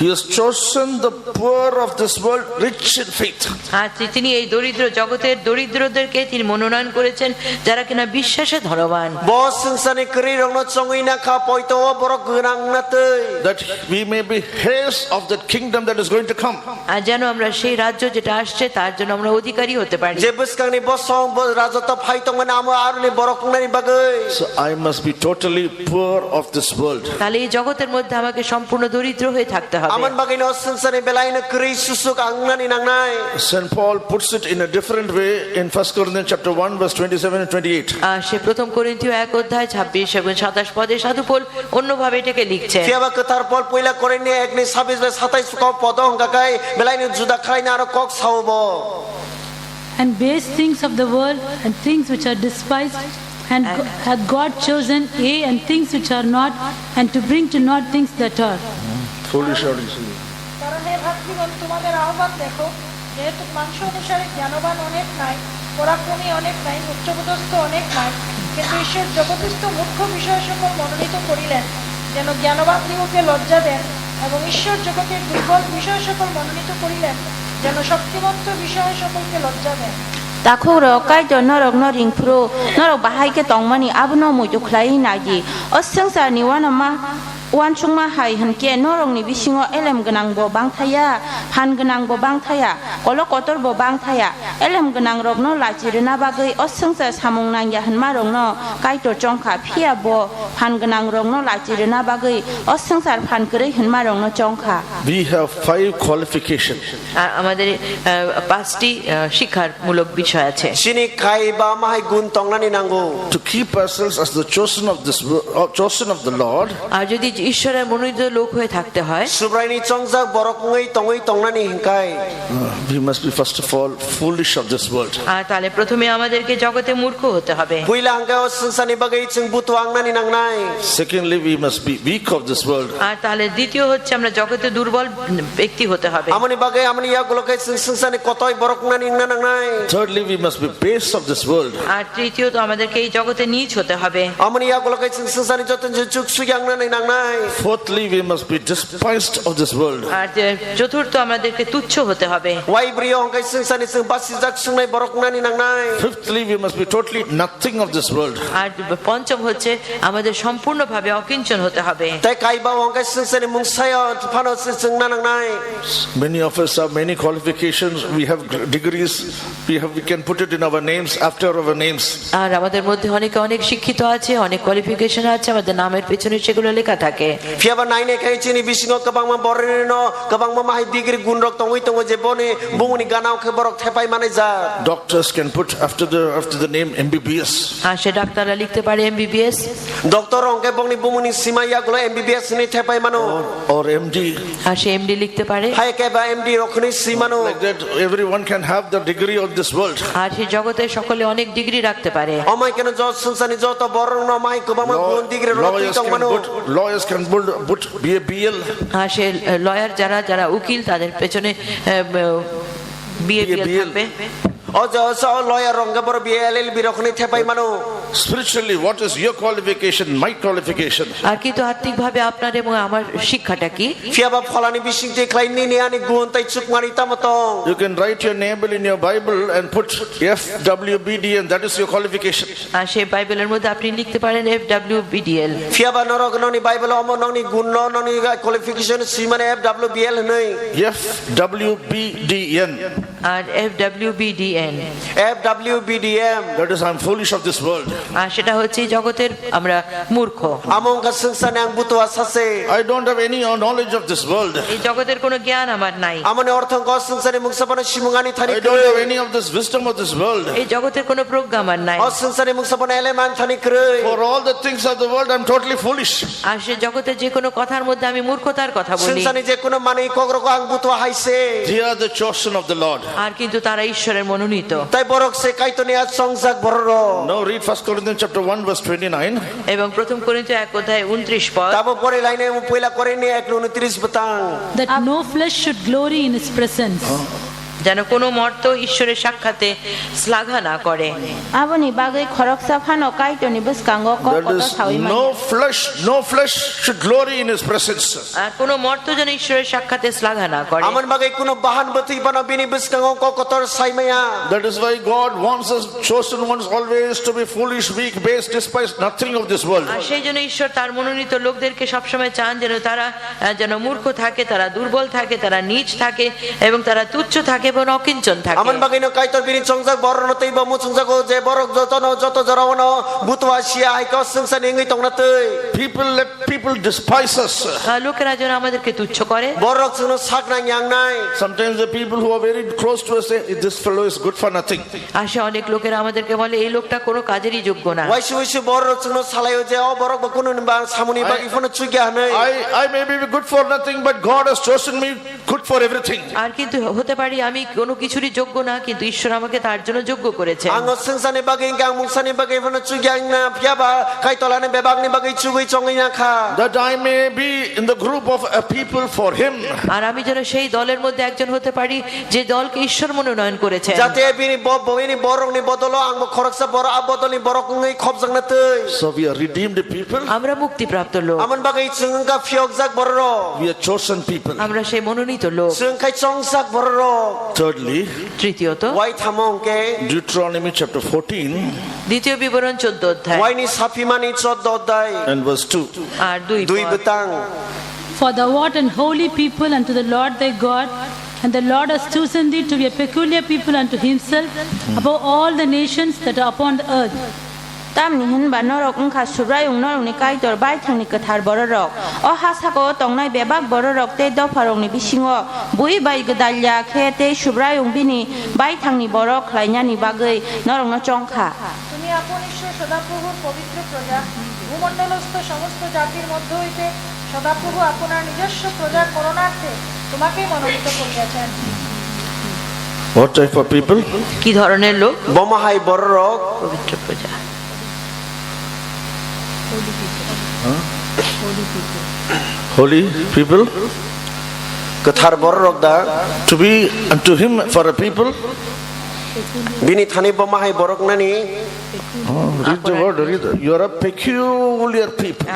He has chosen the poor of this world rich in faith. আর তিনি এই দরিদ্র জগতের দরিদ্রদেরকে তিনি মনোনয়ন করেছেন যারা কিনা বিশ্বাসে ধনবান, bo sungsani grirongno chongina kha boitowo borok gnang na tei That we may be heirs of that kingdom that is going to come. আর যেন আমরা সেই রাজ্য যেটা আসছে তার জন্য আমরা অধিকারী hতে পারি। je buskangni bosong rajoto phaitong mane amo arni borok nani bagai So I must be totally poor of this world. তাহলে এই জগতের মধ্যে আমাকে সম্পূর্ণ দরিদ্র হয়ে থাকতে হবে। aman bagai no sungsani belaina kri susuk angnani nangnai St. Paul puts it in a different way in 1 Corinthians chapter 1 verse 27 and 28. আর সে প্রথম করিন্থীয় 1:26 এবং 27 পদে সাধু পৌল অন্যভাবে এটাকে লিখছেন। fiaba katar pol poila korinni 1:26 ko podong gagai belaina juda khlaina aro kok saubo And base things of the world and things which are despised, and hath God chosen, and things which are not, and to bring to naught things that are. Foolish or কারণ হে ভাতৃগণ, তোমাদের আহ্বান দেখো, যেহেতু মাংস অনুসারে জ্ঞানবান অনেক নাই, পরাক্রমী অনেক নাই, উচ্চপদস্থ অনেক নাই, কিন্তু ঈশ্বর জগতস্থ মুখ্য বিষয় সকল মনোনীত করিলেন, যেন জ্ঞানবান দিগকে লজ্জা দেন, এবং ঈশ্বর জগতের দুর্বল বিষয় সকল মনোনীত করিলেন, যেন শক্তিমন্ত বিষয় সকলকে লজ্জা দেন। Dakhok ro kai do norok no ring pro norok bahai ke tongmani abno muju khlai nagi o sangsar ni wana ma wan chungma hai hanke norong ni bisingo elem gnang bo bang thaya phan gnang bo bang thaya kolo kotor bo bang thaya elem gnang rok no lachirna bagai o sangsar samung nang ya hanma rong no kai to chongkha phia bo phan gnang rong no lachirna bagai o sangsar phan kre hanma rong no chongkha We have 5 qualifications. আর আমাদের 5টি শিক্ষার মূলক বিষয় আছে Sini kai ba mahai gun tongnani nango. To keep ourselves as the chosen of the Lord, আর যদি ঈশ্বরের মনোনীত লোক হয়ে থাকতে হয় Subraini chongjak borok ngai tongnani hingkai. we must be first of all foolish of this world. আর তাহলে প্রথমে আমাদেরকে jagate মূর্খ hota hobe Puila hangkai o sungsani bagai chung butuangnani nangnai. Secondly, we must be weak of this world. আর তাহলে দ্বিতীয় হচ্ছে আমরা জগতে দুর্বল ব্যক্তি হতে হবে Amani bagai amani ya golokai sungsani kotoi borok nani nangnai. Thirdly, we must be base of this world. আর তৃতীয়ত আমাদেরকে এই জগতে নীচ হতে হবে Amani ya golokai sungsani joton chuk suyang nani nangnai. Fourthly, we must be despised of this world. আর চতুর্থ আমাদেরকে তুচ্ছ হতে হবে Wai brio hangkai sungsani sung basijak sungnai borok nani nangnai. Fifthly, we must be totally nothing of this world. আর পঞ্চম হচ্ছে আমাদের সম্পূর্ণভাবে অকিঞ্চন হতে হবে Tai kai ba hangkai sungsani mungsayo phano sung nangnai. Many of us have many qualifications. We have degrees. We can put it in our names, after our names. আর আমাদের মধ্যে অনেকে অনেক শিক্ষিত আছে অনেক কোয়ালিফিকেশন আছে আমাদের নামের পেছনে সেগুলো লেখা থাকে Fiaba naine kai chini bisingo kabang ma borino kabang ma mahai digri gunrok tongi je bone bunguni ganao ke borok thepai mane ja. Doctors can put after the name MBBS. আর সে ডাক্তাররা লিখতে পারে MBBS Doktor ongke bongni bumuni simaya gulo MBBS ni thepai mano. Or MD. আর সে MD লিখতে পারে Hai ke ba MD rokhni simano. Like that, everyone can have the degree of this world. R say jagate সকলে অনেক degree রাখতে পারে Omai keno jo sunsani jo to borong no mai kabang ma gun digri rokni tong mano. Lawyers can put BABL. আর সে lawyer যারা উকিল তাদের পেছনে বিএবিএল থাকবে Ojo so lawyer rongke bor BLL bi rokhni thepai mano. Spiritually, what is your qualification, my qualification? আর কিন্তু আত্মিকভাবে আপনার এবং আমার শিক্ষাটা কি Fiaba pholani bising te klaini ni ani gun tai chuk mari tamotong. You can write your name in your Bible and put FWBD, and that is your qualification. আর সেই বাইবেলের মধ্যে আপনি লিখতে পারেন FWBDL Fiaba norok noni Bible omo noni gun no noni qualification simane FWBL nei. FWBDN. R FWBDN FWBDM. That is, I'm foolish of this world. আর সেটা হচ্ছে এই jagate আমরা মূর্খ Among ka sungsani ang butu asase. I don't have any knowledge of this world. এই জগতের কোনো জ্ঞান আমার নাই Amane orthong ko sungsani mungsapana simungani thani I don't have any of this wisdom of this world. এই জগতের কোনো প্রজ্ঞা আমার নাই O sungsani mungsapana eleman thani krei. For all the things of the world, I'm totally foolish. আর সে জগতের যে কোনো কথার মধ্যে আমি মূর্খতার কথা বলি Sungsani je kuno mani kogro ko ang butu haise. They are the chosen of the Lord. আর কিন্তু তারা ঈশ্বরের মনোনীত Tai borok se kaito ni at songjak bororo. Now read 1 Corinthians chapter 1 verse 29. এবং প্রথম কোরিন্থীয় 1:29 পদ Tabo pore line mo puila kore ni 1:29 batang. that no flesh should glory in his presence. যেন কোনো মর্ত ঈশ্বরের সাক্ষাতে শ্লাঘা না করে aboni bagai khoroksa phano kai to ni buskango ko That koto is, thawi no flesh should glory in his presence. আর কোনো মর্ত যেন ঈশ্বরের সাক্ষাতে শ্লাঘা না করে Aman bagai kuno bahan beti bana bini biskang ko kotor saimaya. That is why God wants us chosen ones always to be foolish, weak, base, despise nothing of this world. আর সেই জন্য ঈশ্বর তার মনোনীত লোকদেরকে সবসময় চান যেন তারা যেন মূর্খ থাকে তারা দুর্বল থাকে তারা নীচ থাকে এবং তারা তুচ্ছ থাকে এবং অকিঞ্চন থাকে Aman bagai no kaito bini songjak bororo tei ba mu songjak ko je borok joto jarawono butu asia hai ko sungsani ngi tongna tei. Let people despise us. লোকেরা যেন আমাদেরকে তুচ্ছ করে Borok suno sakna yang nai. Sometimes the people who are very close to us say, this fellow is good for nothing. আর সে অনেক লোকেরা আমাদেরকে বলে এই লোকটা কোনো কাজেরই যোগ্য না Waisu borok suno salayo je o borok ba kuno ba samuni bagi fono chugya nei. I may be good for nothing, but God has chosen me good for everything. আর কিন্তু হতে পারি আমি কোনো কিছুরই যোগ্য না কিন্তু ঈশ্বর আমাকে তার জন্য যোগ্য করেছে Ang sungsani bagi gang mungsani bagi fono chugya na piaba kaito lane bebag ni bagi chugui chongi na kha. That I may be in the group of a people for him. আর আমি যেন সেই দলের মধ্যে একজন হতে পারি যে দলকে ঈশ্বর মনোনয়ন করেছে Jate bini bini borok ni bodolo ang khoroksa bor abodol ni borok ngi khopjang na tei. So we are redeemed people. আমরা মুক্তিপ্রাপ্ত লোক Aman bagai chungka phyok jak bororo. We are chosen people. আমরা সেই মনোনীত লোক Sung kai chongjak bororo. Thirdly, তৃতীয়ত wai thamong ke Deuteronomy chapter 14 দ্বিতীয় বিবরণ 14 অধ্যায় wai ni sapimani 14 dai and verse 2. R 2 dui betang For thou art an holy people unto the Lord thy God, and the Lord has chosen thee to be a peculiar people unto himself above all the nations that are upon the earth. tam ni hin ba norok ungkha subrai ung norok ni kai tor bai thang ni kathar bororok o hasako tongnai bebak bororok te do pharong ni bisingo bui bai gedalya khe te subrai ung bini bai thang ni borok khlaina ni bagai norok no chongkha তুমি আপন ঈশ্বর সদাপ্রভুর পবিত্র প্রজা ভূমণ্ডলস্থ সমস্ত জাতির মধ্য হইতে সদাপ্রভু আপনার নিজস্ব প্রজা করণার্থে তোমাকেই মনোনীত করিয়াছেন। What type of people? কি ধরনের লোক? bomahai borok পবিত্র প্রজা। Holy people. kathar borok da To be unto him for a people. bini thani bomahai borok nani Read the word. You are a peculiar people.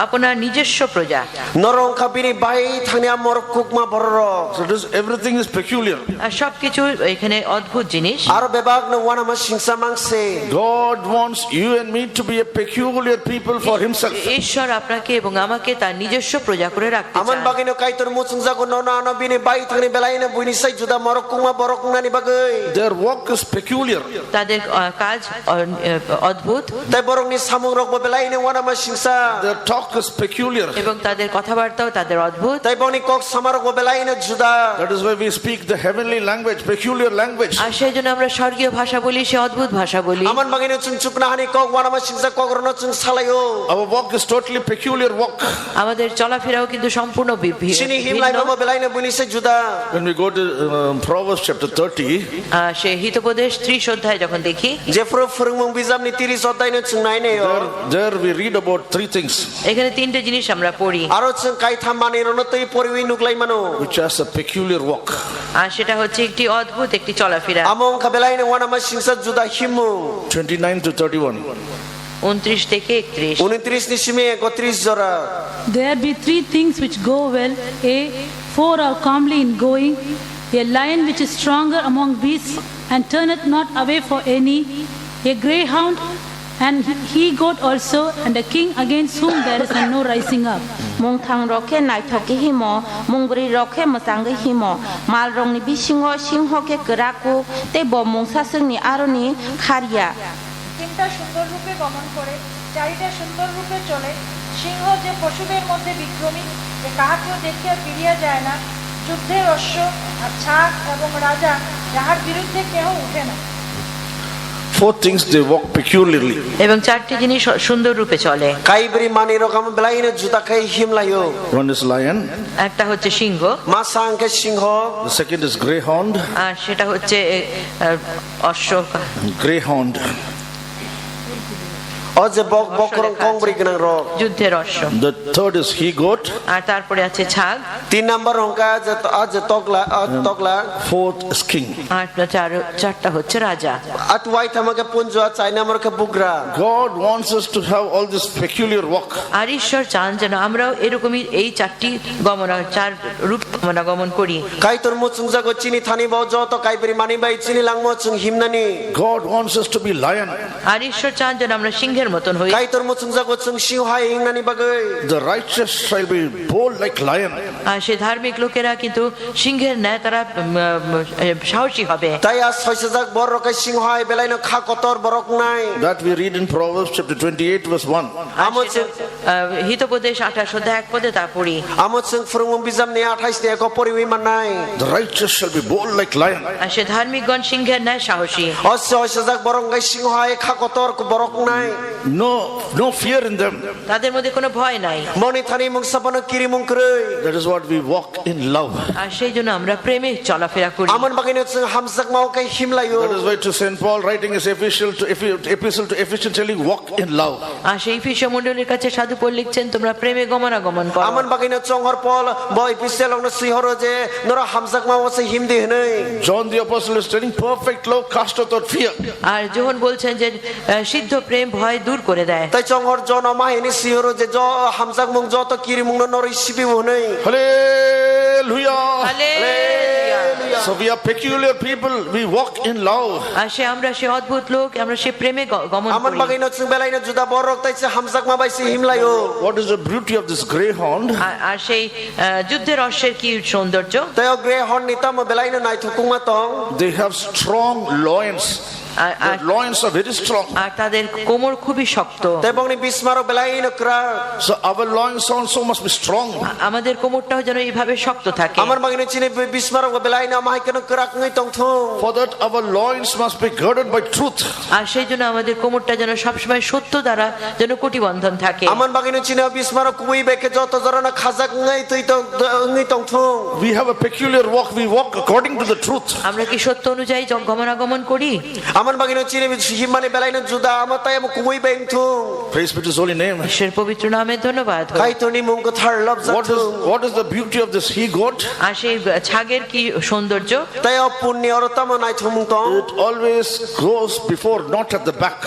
আপনার নিজস্ব প্রজা। norong kha bini bai thani amor kukma borok So everything is peculiar. আর সবকিছু এখানে অদ্ভুত জিনিস। aro bebak no wana ma singsa mangse God wants you and me to be a peculiar people for himself. ঈশ্বর আপনাকে এবং আমাকে তার নিজস্ব প্রজা করে রাখতে aman চান। bagino kai tor mutsung jago no na bini bai thani belaina buini sai juda morok kukma borok nani bagai Their work is peculiar. তাদের কাজ অদ্ভুত tai borok ni samung rok bo belaina wana ma singsa Their talk is peculiar. এবং তাদের কথাবার্তাও তাদের অদ্ভুত। tai boni kok samarok bo belaina juda That is why we speak the heavenly language, peculiar language. আর সেই জন্য আমরা স্বর্গীয় ভাষা বলি, সে অদ্ভুত ভাষা বলি। aman bagino chung chukna hani kok wana ma singsa kok rono chung salayo Our walk is totally peculiar walk. আমাদের চলাফেরাও কিন্তু সম্পূর্ণ sini himlai ভিন্ন। bo belaina buini sai juda When we go to Proverbs chapter 30, সে হিতোপদেশ 30 অধ্যায় যখন দেখি, jefro furmung bizam ni 30 odai no chung nai ne yo there we read about three things এখানে তিনটে জিনিস আমরা পড়ি, aro chung kai thamani rono toi poriwi nuklai mano which has a peculiar walk. আর সেটা হচ্ছে একটি অদ্ভুত একটি চলাফেরা। among ka belaina wana ma singsa juda himu 29 to 31. 29 থেকে 31। 29 ni sime 31 jora There be three things which go well. A, four are calmly in going. A lion which is stronger among beasts and turneth not away for any. A greyhound and he goat also, and a king against whom there is no rising up. mung thang rokhe nai thoki himo mungbri rokhe masang himo mal rong ni bisingo singho ke keraku te bo mung sasung ni aroni kharia তিনটা সুন্দর রূপে গমন করে, চারিটা সুন্দর রূপে চলে। সিংহ যে পশুদের মধ্যে বিক্রমী, যে কাহাকেও দেখিয়া ফিরিয়া যায় না। যুদ্ধের অশ্ব আর ছাগ এবং রাজা, যাহার বিরুদ্ধে কেহ উঠে না। Four things they walk peculiarly. এবং চারটি জিনিস সুন্দর rúpe চলে। kai bri mani rokam belaina juda kai himlayo One is lion, একটা হচ্ছে সিংহ, ma sang ke singho the second is greyhound. আর সেটা হচ্ছে অশ্ব, Greyhound. oje bok bokrong kong bri gnang ro যুদ্ধের অশ্ব। The third is he goat. আর তারপরে আছে ছাগ, 3 number hongka je tokla Fourth is king. আর চারটা হচ্ছে রাজা। at wai thamake punjo chai number ke bugra God wants us to have all this peculiar walk. আর ঈশ্বর চান যেন আমরাও এরকমই এই চারটি চার রূপ গমনাগমন করি। kai tor mutsung jago chini thani bo jo to kai bri mani bai chini langmo chung himnani God wants us to be lion. আর ঈশ্বর চান যেন আমরা সিংহের মতন হই। kai tor mutsung jago chung singho hai hingnani bagai The righteous shall be bold like lion. আর সে ধার্মিক লোকেরা কিন্তু সিংহের ন্যায় তারা সাহসী হবে। tai as hoisajak bor rokai singho hai belaino kha kotor borok nai That we read in Proverbs chapter 28 verse 1. amo chung Hitopadesha 28 অধ্যায় 1 পদে তা পড়ি। amo chung furmung bizam ni 28 ne ko poriwi manai The righteous shall be bold like lion. আর সে ধার্মিকগণ সিংহের ন্যায় সাহসী। osyo hoisajak borong gai singho hai kha kotor ko borok nai No fear in them. তাদের মধ্যে কোনো ভয় নাই। moni thani mung sapano kiri mung krei That is what we walk in love. আর সেই জন্য আমরা প্রেমে চলাফেরা করি। amon bagino chung hamsak mau kai himlayo That is why to St. Paul writing his epistle to Ephesians telling walk in love. আর সেই visa মণ্ডলীর কাছে সাধু পৌল লিখছেন তোমরা প্রেমে গমনাগমন করো। amon bagino chonghor pol boy piselong no sihoro je nora hamsak mau se himdi hnei John the apostle is telling perfect love casteth out fear. আর যোহন বলছেন যে সিদ্ধ প্রেম ভয় দূর করে দেয়। tai chonghor jono mahini sihoro je jo hamsak mung jo to kiri mung no nori sibi hnei Hallelujah. Hallelujah. So we are peculiar people. We walk in love. আর আমরা সে অদ্ভুত লোক, আমরা সে প্রেমে গমন Aman করি। bagay no sing belay no juda borok tay se hamzak ma bai se himlayo. What is the beauty of this greyhound? আর সেই যুদ্ধের অশ্বের কি সৌন্দর্য! Tayo gre hon ni tam belay no nai thukung matong. They have strong loins. Their loins are very strong. আর তাদের কোমর খুবই শক্ত। Tayo bang ni bismaro belay no kra. So our loins also must be strong. আমাদের কোমরটাও যেন এইভাবে শক্ত থাকে। Aman bagay no chine bismaro belay no mahai kano krak ngai tong thung. For that our loins must be girded by truth. আর সেই জন্য আমাদের কোমরটা যেন সবসময় সত্য দ্বারা যেন কটিবন্ধন থাকে। Aman bagay no chine bismaro kui beke joto jorana khajak ngai ngai tong thung. We have a peculiar walk. We walk according to the truth. আমরা কি সত্য অনুযায়ী গমনাগমন করি? Aman bagay no chine himane belay no juda amatay mo kui beng thung. Praise be to his holy name. ঈশ্বরের পবিত্র নামে ধন্যবাদ হোক। Kai to ni mung ko thar love What zat. is the beauty of this he goat? আর সেই ছাগের কি সৌন্দর্য! Tayo punni orota mo nai thumung tong. It always goes before, not at the back.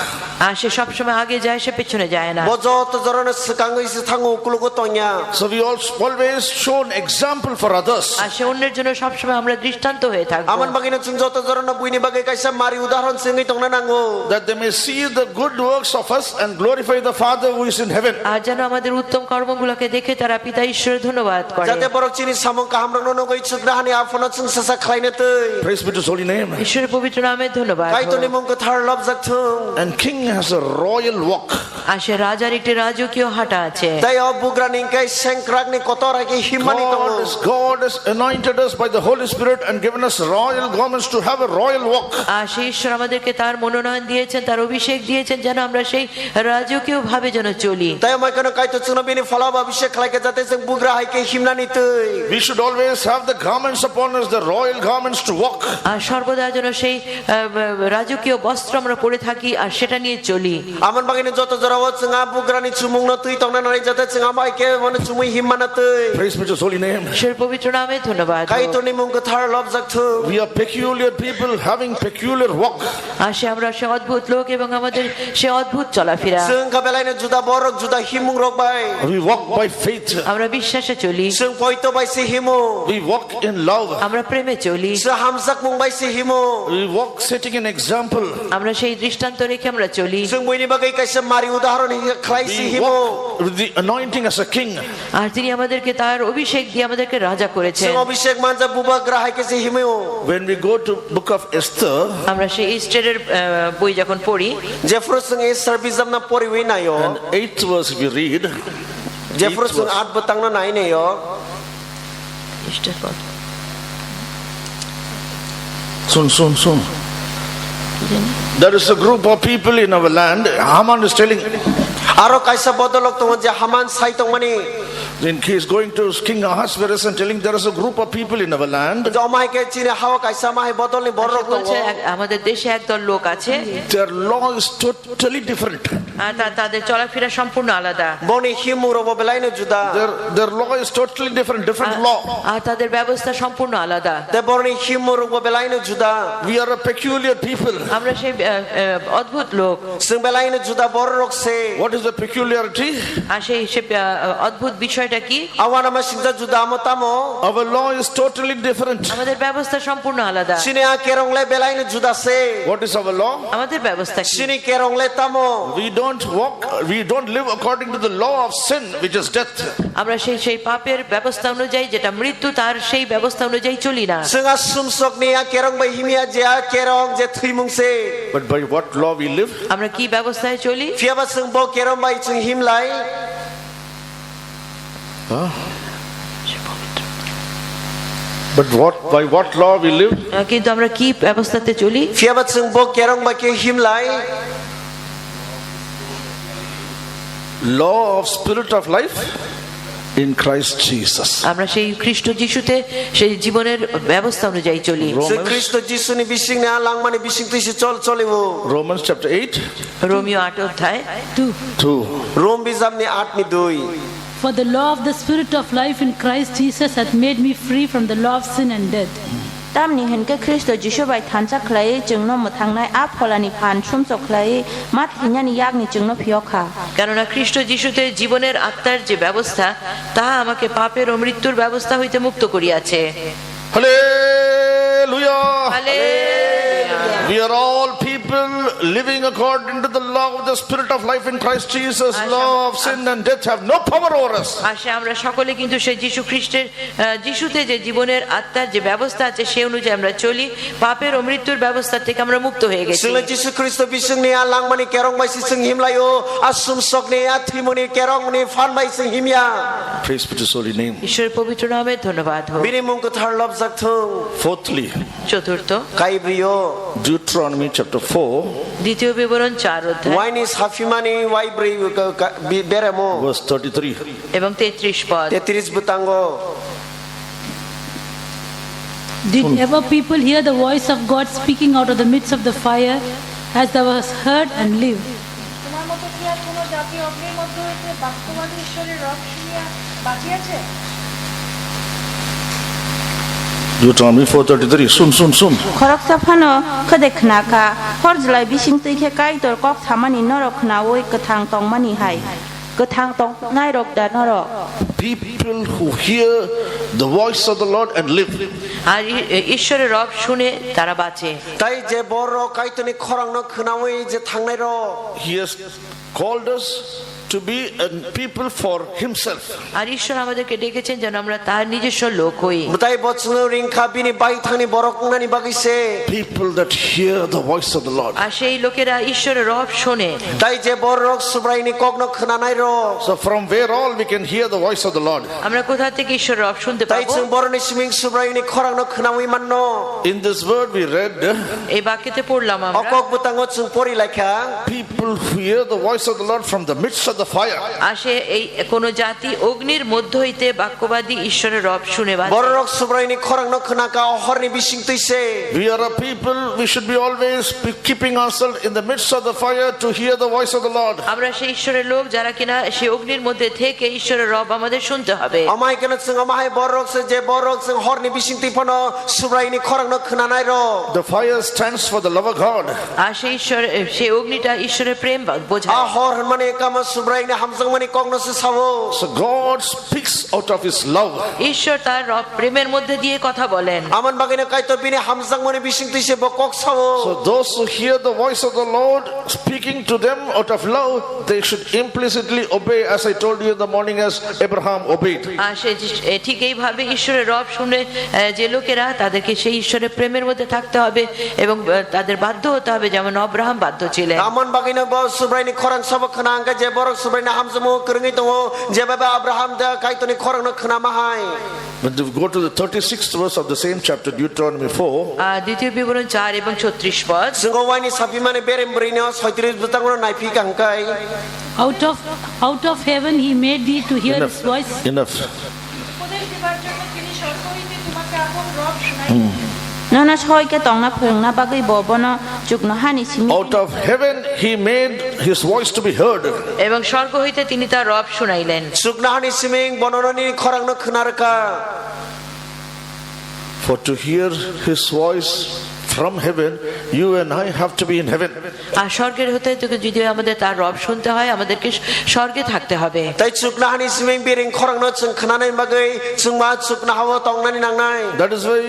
আর সে সবসময় আগে যায়, সে পেছনে যায় না। Bojo to jorana sekango isi thangu kulugo tonya. So we also always show an example for others. আর সে অন্যের জন্য সবসময় আমরা দৃষ্টান্ত হয়ে থাকবো। Aman bagay no chung joto jorana buini bagay kaisa mari udaharon singi tong na nango. That they may see the good works of us and glorify the Father who is in heaven. আর যেন আমাদের উত্তম কর্মগুলোকে দেখে তারা পিতা ঈশ্বরের ধন্যবাদ করে। Jate borok chini samong ka hamrang no goi chugrahani afona chung sasa khlaine tei. Praise be to his holy name. ঈশ্বরের পবিত্র নামে ধন্যবাদ Kai to ni হোক। mung ko thar love zat thung. And king has a royal walk. আর সে রাজার একটি রাজকীয় হাঁটা আছে। Tayo bugrani kai sengkrak ni kotora ki himani tong. God has anointed us by the Holy Spirit and given us royal garments to have a royal walk. আর সেই ঈশ্বর আমাদেরকে তার মনোনয়ন দিয়েছেন, তার অভিষেক দিয়েছেন যেন আমরা সেই রাজকীয় ভাবে যেন চলি। Tayo mai kono kai to chung bini phala ba abhishek khlai ke jate seng bugra hai ke himnani tei. We should always have the garments upon us, the royal garments to walk. আর সর্বদা যেন সেই রাজকীয় বস্ত্র আমরা পরে থাকি আর সেটা নিয়ে চলি। Aman bagay ni joto jorawo chunga bugrani chumung na tui tong na nai jate chunga mai ke mone chumui himmana tei. Praise be to his holy name. ঈশ্বরের পবিত্র নামে ধন্যবাদ Kai হোক। to ni mung ko thar love zat thung. We are peculiar people having peculiar walk. আর আমরা সে অদ্ভুত লোক এবং আমাদের সে অদ্ভুত চলাফেরা। Seng ka belai na juda borok juda himung rok bai. We walk by faith. আমরা বিশ্বাসে চলি, Seng poito bai se himu. We walk in love. আমরা প্রেমে চলি, Se hamzak mung bai se himu. We walk setting an example. আমরা সেই দৃষ্টান্ত রেখে আমরা চলি। Seng buini bagai kaisa mari udaharon khlai se We himu. walk with the anointing as a king. আর তিনি আমাদেরকে তার অভিষেক দিয়ে আমাদেরকে রাজা করেছেন। Seng abhishek manja buba grahai ke se himu. When we go to book of Esther আমরা সেই ইস্টারের বই যখন পড়ি, Jeffro seng e servizam na pori wi na yo. and 8th verse we read. Jeffro seng at batang na nai ne yo. Soon. There is a group of people in our land. Haman is telling, Aro kaisa bodolok tong je Haman sai tong mani. then he is going to King Ahasuerus and telling there is a group of people in our land. Jomai ke chine hawa kaisa mai bodol ni borok tong. বলছে আমাদের দেশে একদল লোক আছে, Their law is totally different. আর তাদের চলাফেরা সম্পূর্ণ আলাদা। Boni himu ro belai no juda. Their law is totally different law. আর তাদের ব্যবস্থা সম্পূর্ণ আলাদা। Te borni himu ro belai no juda. We are a peculiar people. আমরা সেই অদ্ভুত লোক। Seng belai no juda borok se. What is the peculiarity? আর সেই অদ্ভুত বিষয়টা কি? Awana ma singja juda amotamo. Our law is totally different. আমাদের ব্যবস্থা সম্পূর্ণ আলাদা। Sine a kerong le belai no juda se. What is our law? আমাদের ব্যবস্থা কি? Sine kerong le tamo. We don't live according to the law of sin, which is death. আমরা সেই পাপের ব্যবস্থা অনুযায়ী যেটা মৃত্যু, তার সেই ব্যবস্থা অনুযায়ী চলি না। Seng a sumsok ni a kerong bai himia je a kerong je thimung se. But by what law we live? আমরা কি ব্যবস্থায় চলি? Fiaba seng bo kerong bai chung him lai. But by what law we live? কিন্তু আমরা কি ব্যবস্থাতে চলি? Fiaba seng bo kerong bai ke him lai. Law of spirit of life in Christ Jesus. আমরা সেই খ্রিস্ট যিশুতে সেই জীবনের ব্যবস্থা অনুযায়ী চলি। Se Kristo Jisu ni bising na lang mani bising tu si chol cholivo. Romans chapter 8, Romeo 8 অধ্যায় 2. Rom bizam ni 8 ni 2. For the law of the Spirit of life in Christ Jesus hath made me free from the law of sin and death. Tamni henke Kristo Jishu bai thancha khlai jengno muthangnai ap pholani phan chumchok khlai mat hinyani yakni jengno phiokha. কেননা খ্রিস্ট যিশুতে জীবনের আত্মার যে ব্যবস্থা, তাহা আমাকে পাপের ও মৃত্যুর ব্যবস্থা হইতে মুক্ত করিয়াছে। Hallelujah. Hallelujah. Hallelujah. We are all people living according to the law of the Spirit of life in Christ Jesus. Law of sin and death have no power over us. আসে আমরা সকলে কিন্তু সেই যীশু খ্রিস্টের যিশুতে যে জীবনের আত্মার যে ব্যবস্থা আছে সেই অনুযায়ী আমরা চলি পাপের ও মৃত্যুর ব্যবস্থা থেকে আমরা মুক্ত হয়ে গেছি Sila Jisu Kristo bising ni alang mani kerong mai sing himlayo asum sok ni athimoni kerong ni fan mai sing himya. Praise be to His holy name. ঈশ্বরের পবিত্র নামে ধন্যবাদ হোক Bini mung ko thar lob jak thung. Fourthly, চতুর্থ Kai brio. Deuteronomy chapter 4, দ্বিতীয় বিবরণ 4 অধ্যায় Wine is hafimani wai bri beremo. verse 33. এবং 33 পদ 33 butango. Did ever people hear the voice of God speaking out of the midst of the fire, as thou hast heard and lived? তোমার মতো কি আর কোনো জাতি অগ্নির মধ্য হইতে বাক্যবাদী ঈশ্বরের রব শুনিয়া বাঁচিয়াছে? Deuteronomy 4:33. Sum. Khorok saphano khadek naka horjlai bising tei khe kai tor kok thamani norok na oi kathang tong mani hai kathang tong nai rok da norok People who hear the voice of the Lord and live. আর ঈশ্বরের রব শুনে তারা বাঁচে Tai je boro kai toni khorang no khnawi je thangnai ro. He has called us to be a people for Himself. আর ঈশ্বর আমাদেরকে ডেকেছেন যেন আমরা তার নিজস্ব লোক হই Mutai bochno ringkha bini bai thangni borok nani bagise. People that hear the voice of the Lord. আর সেই লোকেরা ঈশ্বরের রব শোনে Tai je borok subraini kokno khnanai ro. So from where all we can hear the voice of the Lord? আমরা কোথা থেকে ঈশ্বরের রব শুনতে Tai পাবো chung boroni siming subraini khorang no khnawi manno. In this word we read, এই বাক্যতে পড়লাম আমরা Okok butango chung pori lekha. people who hear the voice of the Lord from the midst of the fire. আসে এই কোন জাতি অগ্নির মধ্য হইতে বাক্যবাদী ঈশ্বরের রব শুনে বাঁচে Borok subraini khorang no khnaka ohorni bising tuise. We are a people, we should be always keeping ourselves in the midst of the fire to hear the voice of the Lord. আমরা সেই ঈশ্বরের লোক যারা কিনা সেই অগ্নির মধ্যে থেকে ঈশ্বরের রব আমাদের শুনতে হবে Amai kana chung amai borok se je borok chung horni bising tipono subraini khorang no khnanai ro. The fire stands for the love of God. আর সেই ঈশ্বর সেই অগ্নিটা ঈশ্বরের প্রেম বোঝায় Ahor mane kama subraini hamjang mani kokno se sawo. So God speaks out of His love. ঈশ্বর তার রব প্রেমের মধ্যে দিয়ে কথা বলেন Aman bagina kai to bini hamjang mani bising tuise bokok sawo. So those who hear the voice of the Lord speaking to them out of love, they should implicitly obey, as I told you in the morning, as Abraham obeyed. আর সে ঠিক এইভাবে ঈশ্বরের রব শুনে যে লোকেরা তাদেরকে সেই ঈশ্বরের প্রেমের মধ্যে থাকতে হবে এবং তাদের বাধ্য হতে হবে যেমন আব্রাহাম বাধ্য ছিলেন Aman bagina bo subraini khorang sabak khana angka je borok subraini hamjamu krengi tongo je baba Abraham da kai to ni khorang no khana mahai. When you go to the 36th verse of the same chapter, Deuteronomy 4, আর দ্বিতীয় বিবরণ 4 এবং 36 পদ Singo wani sapi mane berem brino 36 butango naipi kangkai. Out of heaven he made thee to hear his voice. enough. উপদেশ দিবার জন্য তিনি স্বর্গ হইতে তোমাকে আপন রব শুনাইলেন। nana choi ke tong na phung na bagai bobono chukno hani simi Out of heaven He made His voice to be heard. এবং স্বর্গ হইতে তিনি তার রব শুনাইলেন Suknahani siming bonononi khorang no khnarka. For to hear His voice from heaven, you and I have to be in heaven. আর স্বর্গের হতে যদি আমাদের তার রব শুনতে হয় আমাদেরকে স্বর্গে থাকতে হবে Tai suknahani siming biring khorang no chung khnanai bagai chungma suknahawo tongnani nangnai. That is why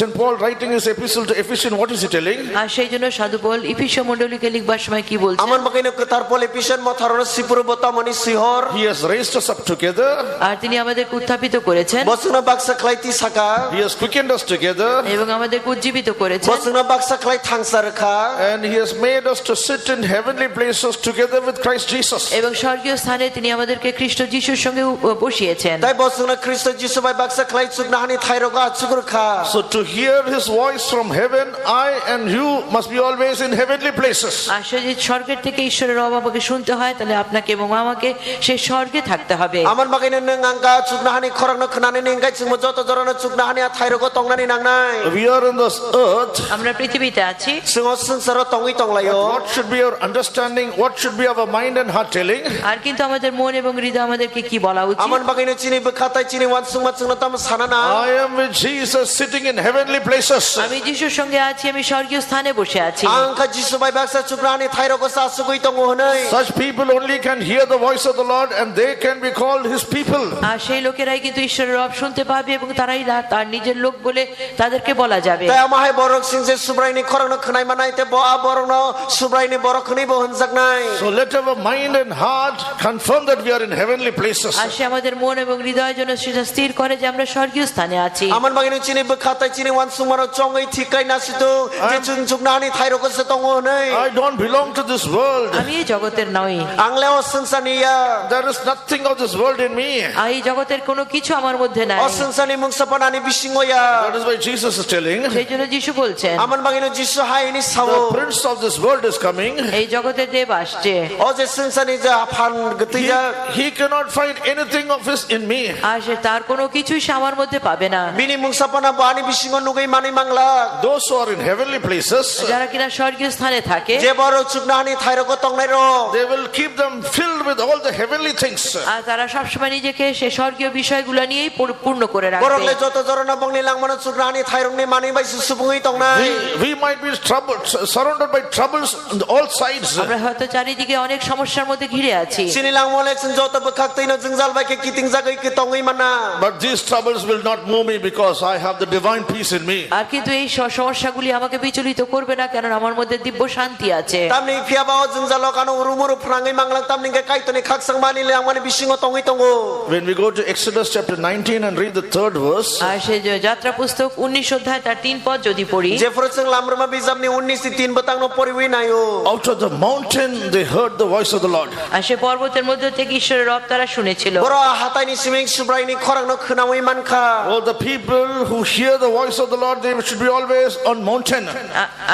St. Paul writing his epistle to Ephesians, what is he telling? আর সেই জন্য সাধু পৌল ইফিসীয় মণ্ডলীকে লিখবার সময় কি বলছেন Aman bagina ketar pole pisan motharono sipuru botamani sihor. He has raised us up together. আর তিনি আমাদেরকে উত্থাপিত করেছেন Bosuna baksa klaiti saka. He has quickened us together. এবং আমাদেরকে উজ্জীবিত করেছেন Bosuna baksa klai thangsarka. And He has made us to sit in heavenly places together with Christ Jesus. এবং স্বর্গীয় স্থানে তিনি আমাদেরকে খ্রিস্ট যিশুর সঙ্গে বসিয়েছেন Tai bosuna Kristo Jisu bai baksa klai suknahani thairoga atsukurka. So to hear His voice from heaven, I and you must be always in heavenly places. আর যদি স্বর্গের থেকে ঈশ্বরের রব আমাকে শুনতে হয় তাহলে আপনাকে এবং আমাকে সেই স্বর্গে থাকতে হবে Aman bagina nang angka suknahani khorang no khnani ningkai chungmo joto jorona suknahani thairoga tongnani nangnai. We are in this earth, আমরা পৃথিবীতে আছি, sing o sansaro tongi tonglayo what should be our understanding, what should be our mind and heart telling? আর কিন্তু আমাদের মন এবং হৃদয় আমাদেরকে কি বলা উচিত? aman bagino chini bkhatai chini wan sungma chungna tam sanana I am with Jesus sitting in heavenly places. আমি যিশুর সঙ্গে আছি, আমি স্বর্গীয় স্থানে বসে আছি। angka jisu bai baksa chukrani thairo ko sa sugui tongo honai Such people only can hear the voice of the Lord and they can be called his people. আর সেই লোকেরাই কিন্তু ঈশ্বরের রব শুনতে পাবে এবং তারাই তার নিজের লোক বলে তাদেরকে বলা যাবে। ta amahai borok sing je subraini khorangno khnai manai te bo a borokno subraini borok khni bo honjaknai So let our mind and heart confirm that we are in heavenly places. আর সে আমাদের মন এবং হৃদয়ের জন্য সেটা স্থির করে যে আমরা স্বর্গীয় স্থানে আছি। aman bagino chini bkhatai chini wan sungmano chongai thikai nasitu je chun chuknani thairo ko se tongo honai I don't belong to this world. আমি এই জগতের নই, angleo sansaniya There is nothing of this world in me. আর এই জগতের কোনো কিছু আমার মধ্যে নাই। osansani mungsapanani bisingoya That is why Jesus is telling, সেই জন্য যিশু বলছেন aman bagino jisu hai ni sawo the prince of this world is coming. এই জগতের দেব আসছে, o je sansani ja phan gtija He cannot find anything of his in me. আর সে তার কোনো কিছুই সে আমার মধ্যে পাবে না। bini mungsapana bani bisingo nugai mani mangla Those who are in heavenly places, যারা কিনা স্বর্গীয় স্থানে থাকে je boro chuknani thairo ko tongnai ro they will keep them filled with all the heavenly things. আর তারা সবসময় নিজেকে সে স্বর্গীয় বিষয়গুলো নিয়েই পূর্ণ করে রাখবে। borokle joto jorona bongni langmano chuknani thairong ni mani bai subungi tongnai We might be troubled, surrounded by troubles on all sides. আমরা হয়তো চারিদিকে অনেক সমস্যার mধ্যে ঘিরে aছি, sini langmole chen joto bkhaktai no jingjal bai ke kiting jagai ke tongai mana But these troubles will not move me because I have the divine peace in me. আর কিন্তু এই সমস্যাগুলি আমাকে বিচলিত করবে না, কারণ আমার মধ্যে দিব্য শান্তি আছে। tamni phia bao jingjalo kanu urumuru phrangai manglang tamni ke kaitoni khaksang mani le angmani bisingo tongai tongo When we go to Exodus chapter 19 and read the 3rd verse, আর সেই যে যাত্রা পুস্তক 19 অধ্যায় তার 3 পদ যদি পড়ি, je frocheng lamrama bijamni 19 3 batang no poriwi nayo out of the mountain they heard the voice of the Lord. আর সে পর্বতের মধ্যে থেকে ঈশ্বরের রব তারা শুনেছিল। boro hatai ni siming subraini khorang no khnawi mankha Oh, the people who hear the voice of the Lord, they should be always on mountain.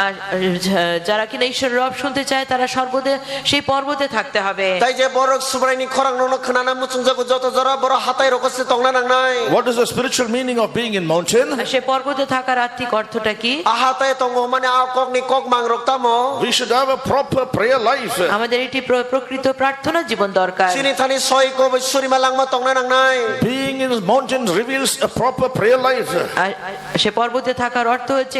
আর যারা কিনা ঈশ্বরের রব শুনতে চায় তারা সর্বদা সেই পর্বতে থাকতে হবে। tai je borok subraini khorang no khnana muchungjago joto jora boro hatai rokose tongna nangnai What is the spiritual meaning of being in mountain? আর সে পর্বতে থাকার আত্মিক অর্থটা কি? ahatai tongo mane a kokni kok mangrok tamo We should have a proper prayer life. আমাদের এটি প্রকৃত প্রার্থনা জীবন দরকার। sini thani soi ko surima langma tongna nangnai Being in mountain reveals a proper prayer life. আর সে পর্বতে থাকার অর্থ হচ্ছে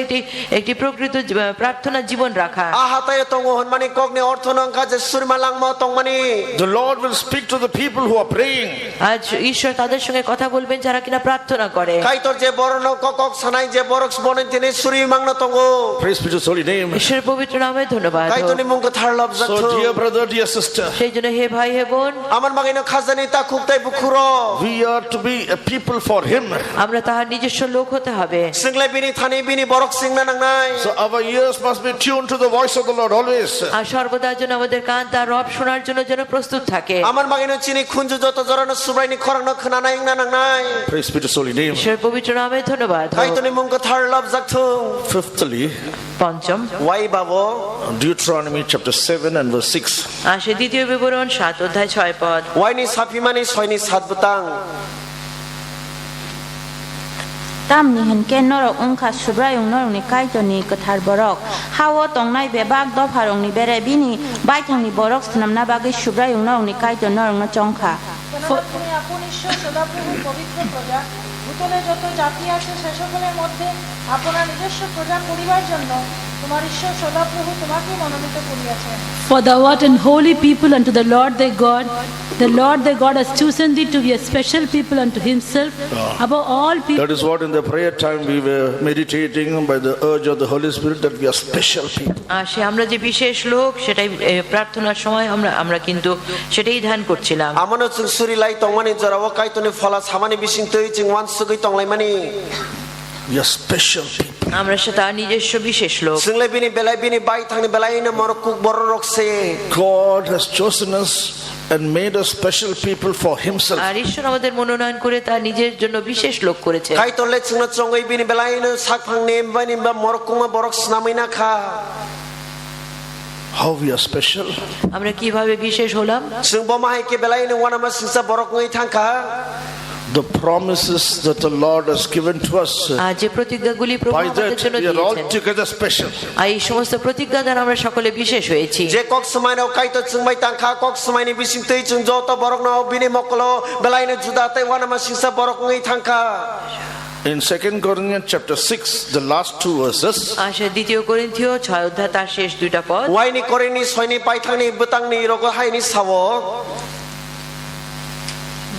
একটি প্রকৃত প্রার্থনা জীবন রাখা। ahatai tongo hon mane kokni ortho nangka je surima langma tongmani The Lord will speak to the people who are praying. আজ ঈশ্বর তাদের সঙ্গে কথা বলবেন যারা কিনা প্রার্থনা করে। kaitor je borono kokok sanai je borok bonen tini suri mangno tongo Praise be to His holy name. ঈশ্বরের পবিত্র নামে ধন্যবাদ। kaitoni mung ko thar lob So, jakho dear brother, dear sister, সেই জন্য হে ভাই হে বোন, aman bagino khazani ta khuktai bukhuro we are to be a people for Him. আমরা তাহার নিজস্ব লোক হতে হবে। single bini thani bini borok singna nangnai So, our ears must be tuned to the voice of the Lord always. আর সর্বদার জন্য আমাদের কান তার রব শোনার জন্য যেন প্রস্তুত থাকে। aman bagino chini khunju joto jorano subraini khorang no khnana ingna nangnai Praise be to His holy name. ঈশ্বরের পবিত্র নামে ধন্যবাদ। kaitoni mung ko thar lob jakho Fifthly, পঞ্চম wai babo Deuteronomy chapter 7 and verse 6. আর সে দ্বিতীয় বিবরণ 7 অধ্যায় 6 পদ। wai ni sapimani soini sat butang tamni henke norok ungkha subrayung norok ni kaitoni kathar borok hawo tongnai bebak do pharong ni bere bini baithang ni borok snamna bagi subrayung norok ni kaiton norok na chongkha কেননা তুমি আপন ঈশ্বর সদাপ্রভুর পবিত্র প্রজা, ভূতলে যত জাতি আছে সে সকলের মধ্যে আপনার নিজস্ব প্রজা করিবার জন্য তোমার ঈশ্বর সদাপ্রভু তোমাকে মনোনীত করিয়াছেন। For thou art an holy people unto the Lord thy God. The Lord thy God has chosen thee to be a special people unto himself above all people. That is what in the prayer time we were meditating by the urge of the Holy Spirit, that we are special people. আর সে আমরা যে বিশেষ লোক সেটাই প্রার্থনার সময় আমরা কিন্তু সেটাই ধ্যান করছিলাম। amano chung suri lai tongmani jarawo kaitoni phala samani bising tei ching wan sugui tonglai mani We are special people. আমরা সে তার নিজস্ব বিশেষ লোক। single bini belai bini bai thangni belai na morokuk borok se God has chosen us and made us special people for Himself. আর ঈশ্বর আমাদের মনোনয়ন করে তার নিজের জন্য বিশেষ লোক করেছে। kaitor le chingna chongai bini belai na sakphang ne bani ba morokuma borok snamai na kha How we are special? আমরা কিভাবে বিশেষ হলাম? sing bo mahai ke belai na wana ma singsa borok ngai thangkha The promises that the Lord has given to us, আর যে প্রতিজ্ঞাগুলি প্রভু by আমাদের that জন্য we are all দিয়েছেন, together special. আর এই সমস্ত প্রতিজ্ঞা দ্বারা আমরা সকলে বিশেষ হয়েছি। যে কক সময় না কাইতো চুংবাই তাংখা কক সময় নি বিসিং তৈ চুং যত বরক না বিনি মকলো বেলাইনে জুদা তাই ওয়ানা মা সিংসা বরক ngei থাংখা। In 2 Corinthians chapter 6, the last 2 verses, আর সে 2 করিন্থীয় 6 অধ্যায় তার শেষ 2টা পদ, ওয়াইনি করেনি ছয়নি পাইথাংনি বতাংনি রগ হাইনি সাবো।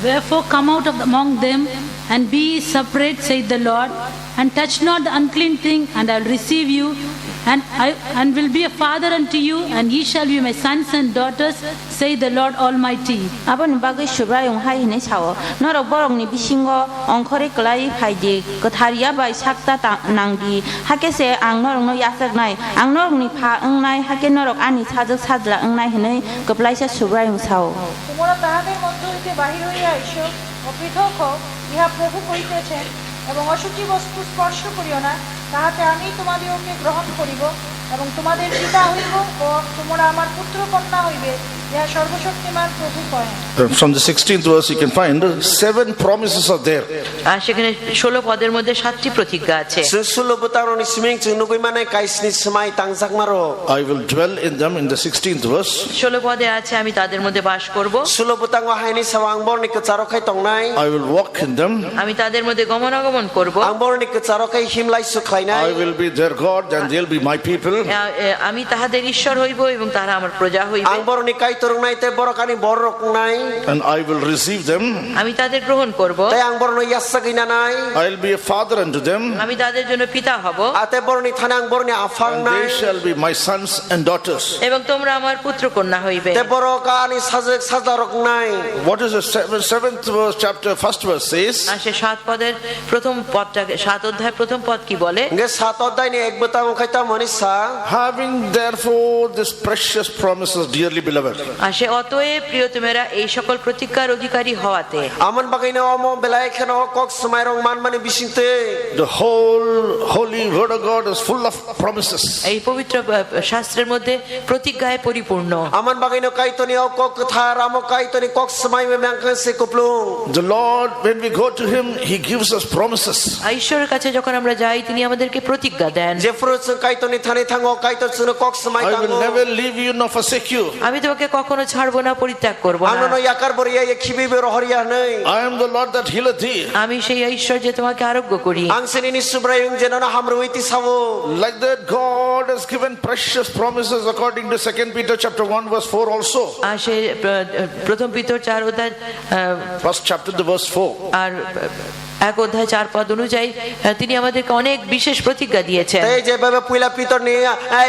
Wherefore come out of among them and be ye separate, saith the Lord, and touch not the unclean thing, and I will receive you, and will be a father unto you, and ye shall be my sons and daughters, saith the Lord Almighty. 아버님 바그 슈브라용 하이네 차워 너로 버럭니 비싱거 엉커리 클라이 파이디 그 다리야 바이 삭다 낭디 하게세 앙너럭노 야삭나이 앙너럭니 파 응나이 하게 너럭 아니 사적 사들라 응나이 해네 그 플라이샤 슈브라용 차워 তোমরা তাহাদের মধ্য হইতে বাহির হইয়া এসো, অপৃথক হও, ইহা প্রভু করিতেছেন, এবং অশুচি বস্তু স্পর্শ করিও না, তাহাতে আমি তোমাদিওকে গ্রহণ করিব, এবং তোমাদের পিতা হইব, ও তোমরা আমার পুত্র কন্যা হইবে, ইহা সর্বশক্তিমান প্রভু কহেন। from the 16th verse you can find 7 promises are there. আর সেখানে 16 পদের মধ্যে 7টি প্রতিজ্ঞা আছে। সুলো বতারনি সিমিং চুং নুগুই মানে কাইসনি সমাই তাংজাক মারো। I will dwell in them in the 16th verse. 16 পদে আছে আমি তাদের মধ্যে বাস করব, সুলো বতাং হাইনি সাওয়াং বরনি কচারো খাই তংনাই। I will walk in them. আমি তাদের মধ্যে গমনাগমন করব, আং বরনি কচারো খাই হিমলাই সুখাইনাই। I will be their God and they'll be my people. আমি তাহাদের ঈশ্বর হইব এবং তারা আমার প্রজা হইবে। আং বরনি কাই তরংনাইতে বরকানি বরক নাই। And I will receive them. আমি তাদের গ্রহণ করব, তাই আং বরনি ইয়াসাগিনা নাই। I'll be a father unto them. আমি তাদের জন্য পিতা হব, আতে বরনি থানা আং বরনি আফাং And নাই। they shall be my sons and daughters. এবং তোমরা আমার পুত্র কন্যা হইবে। তে বরকানি সাজক সাজারক নাই। What is the 7th verse chapter 1st verse says? আর সে 7 পদের প্রথম পদটাকে 7 অধ্যায় প্রথম পদ কি বলে? গে সাত অধ্যায় নি এক বতাং খাইতা মনিসা। Having therefore this precious promises, dearly beloved. আর সে অতএব প্রিয়তমেরা এই সকল প্রতিজ্ঞার অধিকারী হওয়াতে আমন বাগাইনা অম বেলায় খেন কক সময় রং মান মানে বিসিংতে। The whole holy word of God is full of promises. এই পবিত্র শাস্ত্রের মধ্যে প্রতিজ্ঞায় পরিপূর্ণ। আমন বাগাইনা কাইতনি ও কক কথা রাম কাইতনি কক সময় মে ম্যাংকে সে কুপলুং। The Lord, when we go to Him, He gives us promises. ঈশ্বরের কাছে যখন আমরা যাই তিনি আমাদেরকে প্রতিজ্ঞা দেন। যে ফ্রুটস কাইতনি থানি থাঙ্গ কাইতর সুন কক সময় I তাঙ্গ। will never leave you nor forsake you. আমি তোমাকে কখনো ছাড়বো না, পরিত্যাগ করব না। আমন ইয়াকার বরিয়া এ খিবিবে রহরিয়া নাই। I am the Lord that healeth thee. আমি সেই ঈশ্বর যে তোমাকে আরোগ্য করি। আংসিনি নিসুব্রায়ুং যেন হামরু হইতি সাবো। Like that, God has given precious promises according to 2 Peter chapter 1 verse 4 also. আর সে প্রথম পিতর 4 অধ্যায় First chapter the verse 4. আর 1 অধ্যায় 4 পদ অনুযায়ী তিনি আমাদেরকে অনেক বিশেষ প্রতিজ্ঞা দিয়েছেন। তাই যেভাবে পুইলা পিতর নি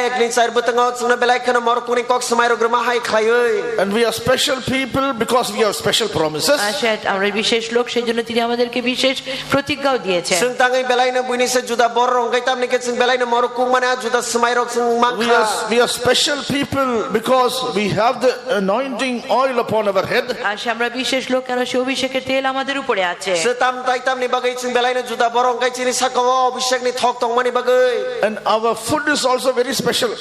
এক নিন চার বতঙ্গ সুন বেলায় খেন মরকুনি কক সময় রগ্রমা high খাইই। And we are special people because we have special promises. আর সে আমরা বিশেষ লোক, সেজন্য তিনি আমাদেরকে বিশেষ প্রতিজ্ঞাও দিয়েছেন। সুন তাঙ্গাই বেলায় না বুইনিসে জুদা বর রং গাইতাম নি কেসিং বেলায় না মরকুং মানে জুদা সময় রক সুন মাখা। We are special people because we have the anointing oil upon our head. আর সে আমরা বিশেষ লোক কেন সে অভিষেকের তেল আমাদের উপরে আছে। সে তাম তাইতাম নি বাগাই সিং বেলায় না জুদা বর রং গাইছিনি সাকাও অভিষেক নি থক তং মানে বাগাই। And our food is also very special.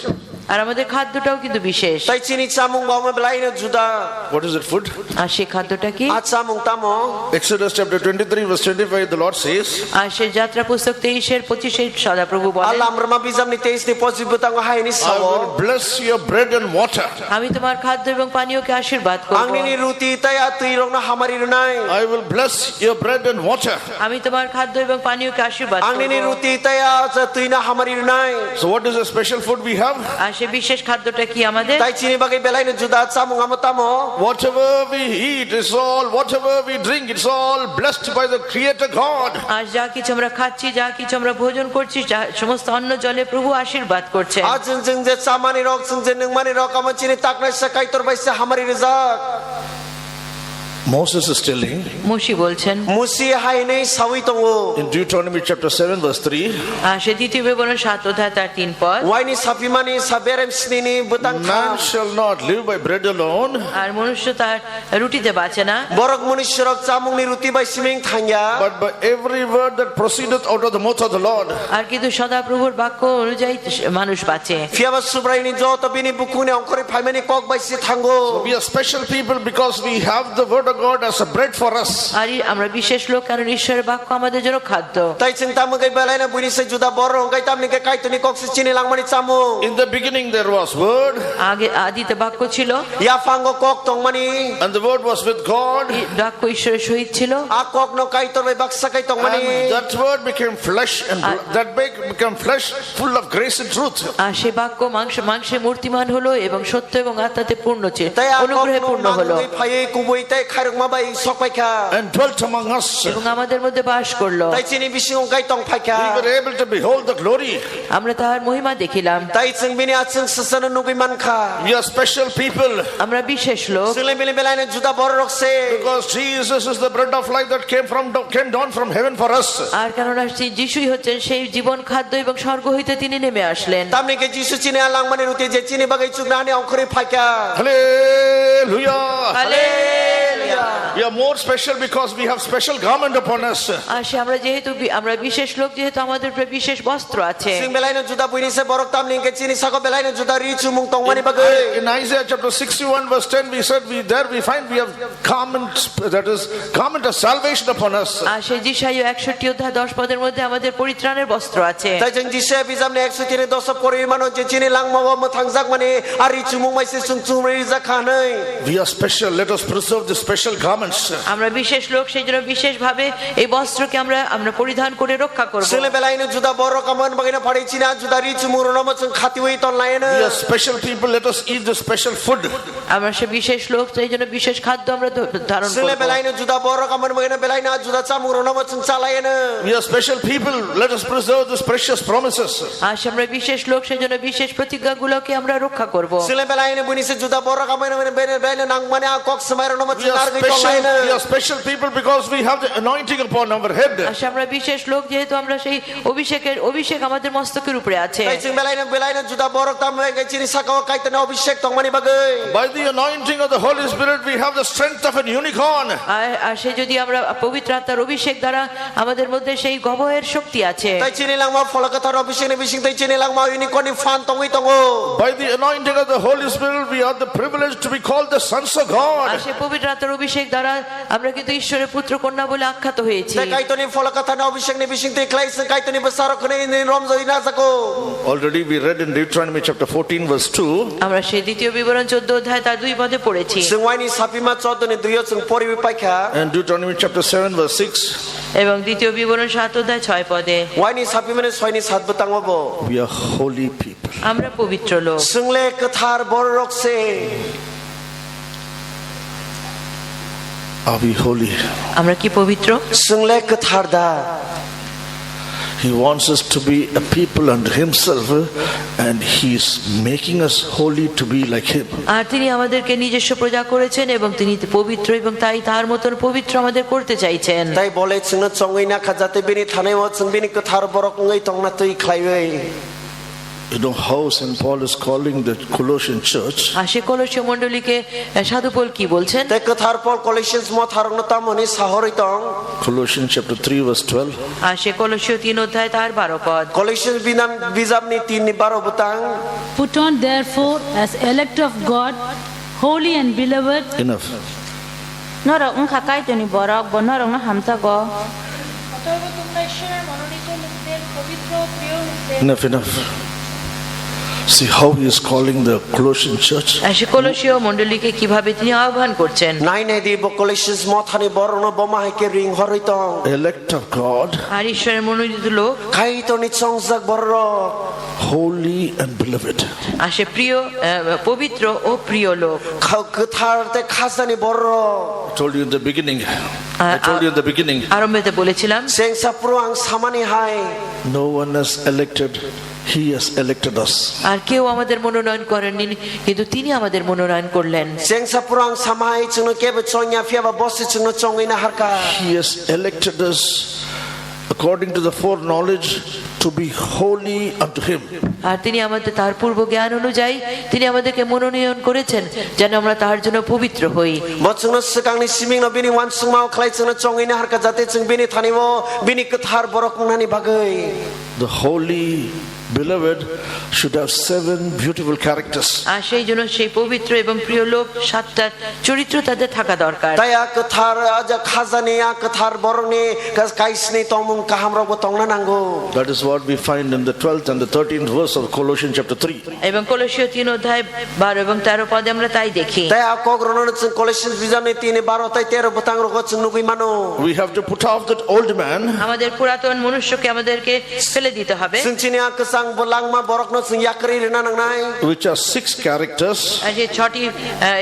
আর আমাদের খাদ্যটাও কিন্তু বিশেষ। তাই চিনি চামুং বাম বেলায় না জুদা। What is that food? আর সে খাদ্যটা কি? আচ্ছা মুং তামো। Exodus chapter 23 verse 25 the Lord says, আর সে যাত্রা পুস্তক 23-25 সদাপ্রভু বলেন, আল্লাহ আমরমা বিজাম নি 23 নি 25 বতাং হাইনি I সাবো। will bless your bread and water. আমি তোমার খাদ্য এবং পানীয়কে আশীর্বাদ করব। আংনি নি রুটি তাই তুই রং না হামারি নাই। I will bless your bread and water. আমি তোমার খাদ্য এবং পানীয়কে আশীর্বাদ আংনি নি করব। রুটি তাই তুই না হামারি নাই। So what is the special food we have? আর সে বিশেষ খাদ্যটা কি আমাদের? তাই চিনি বাগাই বেলায় না জুদা চামুং আমতামো। Whatever we eat is all, whatever we drink, it's all blessed by the Creator God. আর যা কিছু আমরা খাচ্ছি, যা কিছু আমরা ভোজন করছি, সমস্ত অন্ন জলে প্রভু আশীর্বাদ করছে। আজ জিং যে চামানি রক জিং যে নিংমানি রক আমা চিনি তাকনাই সে কাইতর বাইসে হামারি রিজাক। Moses is telling মুশি বলছেন মুসি হাইনে সাউই তঙ্গো। in Deuteronomy chapter 7 verse 3, আর সে দ্বিতীয় বিবরণ 7 অধ্যায় তার 3 পদ, ওয়াইনি সাপিমানি সাবেরেম স্নিনি বুতাং খা। man shall not live by bread alone, আর মনুষ্য তার রুটিতে বাঁচে না, বরক মনুষ্য রক চামুং নি রুটি বাই সিমিং থাঙ্গা। but by every word that proceedeth out of the mouth of the Lord. আর কিন্তু সদাপ্রভুর বাক্য অনুযায়ী মানুষ বাঁচে। ফিয়াবা সুব্রাইনি যত বিনি বুকুনি অঙ্করে ফাইমানি কক বাইসি থাঙ্গো। We are special people because we have the word of of God as a bread for us. আর আমরা বিশেষ লোক কারণ ঈশ্বরের বাক্য আমাদের জন্য খাদ্য। Tai ching tam ngai balai na buni se juda borong kai tam ni ke kai tuni kok se chini lang mani chamung. In the beginning there was word, আগে আদিতে বাক্য ছিল, Ya fango kok tong mani. and the word was with God, বাক্য ঈশ্বরের সহিত ছিল, A kok no kai tor bai baksa kai tong mani. and that word became flesh and that became flesh full of grace and truth. আর সে বাক্য মাংসে মূর্তিমান হলো এবং সত্য এবং আত্মাতে পূর্ণ ছিল, Tai a kok অনুগ্রহে no পূর্ণ mang হলো ngai phai kubui tai khairuk ma bai sok pai kha. And dwelt among us. এবং আমাদের mধ্যে বাস করলো। Tai chini bising kai tong phai We kha. were able to behold the glory. আমরা তাহার মহিমা দেখিলাম। Tai ching bini a ching sasana nugui man kha. We are special people আমরা বিশেষ লোক Sile bili belai na juda borok se. because Jesus is the bread of life that came down from heaven for us. আর কেননা যিশুই হচ্ছেন সেই জীবন খাদ্য এবং স্বর্গ হইতে তিনি নেমে আসলেন। Tam ni ke jisu chini alang mani ruti je chini bagai chukna ni ongkhori phai kha. Hallelujah. Hallelujah. We are more special because we have special garment upon us. আর সে আমরা বিশেষ লোক যেহেতু আমাদের উপরে বিশেষ বস্ত্র আছে। Sing belai na juda buini se borok tam ni ke chini sako belai na juda ri chumung tong mani bagai. In Isaiah chapter 61 verse 10 we said we find we have garment, that is garment of salvation upon us. আর সেই যিশাইয়া 61 অধ্যায় 10 পদের মধ্যে আমাদের পরিত্রাণের বস্ত্র আছে। Tai jeng jise bizam ne 103 dosa pori mano je chini lang ma wa thangjak mani ari chumung mai se sung chung ri za khanai. We are special. Let us preserve the special garments. আমরা বিশেষ লোক, সেই জন্য বিশেষভাবে এই বস্ত্রকে আমরা পরিধান করে রক্ষা করব। Sile belai na juda borok aman bagai na phari china juda ri chumung ro ma chung khati wi ton lai na. We are special people. Let us eat the special food. আমরা সে বিশেষ লোক, সেই জন্য বিশেষ খাদ্য আমরা ধারণ Sile করব। belai na juda borok aman bagai na belai na juda chamung ro ma chung chalai na. We are special people. Let us preserve these precious promises. আর আমরা বিশেষ লোক, সেই জন্য বিশেষ প্রতিজ্ঞাগুলোকে আমরা রক্ষা করব। Sile belai na buni se juda borok aman belai na nang mani a kok samai ro ma We chung are ar gi ton lai na. special people because we have the anointing upon our head. আর আমরা বিশেষ লোক যেহেতু আমরা সেই অভিষেক আমাদের মস্তকের উপরে আছে। Tai sing belai na juda borok tam ngai chini sako kai tana obishek tong mani bagai. By the anointing of the Holy Spirit we have the strength of an unicorn. আর সে যদি আমরা পবিত্র আত্মার অভিষেক দ্বারা আমাদের মধ্যে সেই গবহের শক্তি আছে। Tai chini lang ma pholakathar obishek ni bising tai chini lang ma unicorn ni fan tongui tongo. By the anointing of the Holy Spirit we have the privilege to be called the sons of R God. সে পবিত্র আত্মার অভিষেক দ্বারা আমরা কিন্তু ঈশ্বরের পুত্র কন্যা বলে আখ্যাত হয়েছি। Tai kai toni pholakathar na obishek ni bising tai klai se kai toni besarok ni rom zoi na sako. Already we read in Deuteronomy chapter 14 verse 2. আমরা সেই দ্বিতীয় বিবরণ 14 অধ্যায় তার 2 পদে পড়েছি। Singwai ni sapima 14 ni duyo sing pori wi pai kha. And Deuteronomy chapter 7 verse 6. এবং দ্বিতীয় বিবরণ 7 অধ্যায় 6 পদে Wai ni sapima ni soi ni sat butang obo. We are holy people. আমরা পবিত্র লোক। Single kathar borok se. Are we holy? আমরা কি পবিত্র? Single kathar da. He wants us to be a people unto himself and he's making us holy to be like him. আর তিনি আমাদেরকে নিজস্ব প্রজা করেছেন এবং তিনি পবিত্র এবং তাই তার মতন পবিত্র আমাদের করতে চাইছেন। Tai bole chingna chongoi na kha jate bini thanai wa chung bini kathar borok ngai tong na tui khlai wei. You know how St. Paul is calling the Colossian church? আর সে কলসীয় মণ্ডলীকে সাধু পৌল কি বলছেন? Tai kathar Paul Colossians mo tharong na tamoni sahori tong. Colossians chapter 3 verse 12. আর সে কলসীয় 3 অধ্যায় তার 12 পদ। Colossians binam bizam ni 3 ni 12 butang. Put on therefore as elect of God, holy and beloved, Enough. Norok ungkha kai toni borok bo norok na hamta go. অতএব তোমরা ঈশ্বরের মনোনীত লোকদের পবিত্র ও প্রিয় লোকদের Enough. See how he is calling the Colossian church. আর সে কলসীয় মণ্ডলীকে কিভাবে তিনি আহ্বান করছেন? Nai ne di bo Colossians mo thani borono bo ma ke ring horoi tong. Elect of God, আর ঈশ্বরের মনোনীত লোক, Kai to ni chongjak borok. holy and beloved. আর সে প্রিয় পবিত্র ও প্রিয় লোক। Kathar te khasani borok. I told you in the beginning. I told you in the beginning. আরম্ভতে বলেছিলাম Seng sapruang samani hai. No one has elected. He has elected us. আর কেউ আমাদের মনোনয়ন করেননি, কিন্তু তিনি আমাদের মনোনয়ন করলেন। Seng sapruang samai chungno kebe chonya fia ba bosi chungno chongoi na harka. He has elected us according to the foreknowledge to be holy unto him. আর তিনি আমাদের তার পূর্ব জ্ঞান অনুযায়ী তিনি আমাদেরকে মনোনয়ন করেছেন যেন আমরা তার জন্য পবিত্র হই। Bo chungno sekang ni siming no bini wan sungmao khlai chungno chongoi na harka jate chung bini thani bo bini kathar borok nani bagai. The holy beloved should have 7 beautiful characters. আর সেই জন্য সেই পবিত্র এবং প্রিয় লোক 7টা চরিত্র তাদের থাকা দরকার। Tay kathar aja khazani kathar borni kaisni tomung kahamrok tongna nango. That is what we find in the 12th and the 13th verse of Colossians chapter 3. এবং কলোসীয় 3 অধ্যায় 12 এবং 13 পদে আমরা তাই দেখি। Tay akogrona Colossians bijamni 3:12 tay 13 botang rok nugui mano. We have to put off that old man আমাদের পুরাতন মনুষ্যকে আমাদেরকে ফেলে দিতে হবে। Singchini akasang bolangma borokno sing yakri rena nangnai. which are 6 characters, আর যে 6টি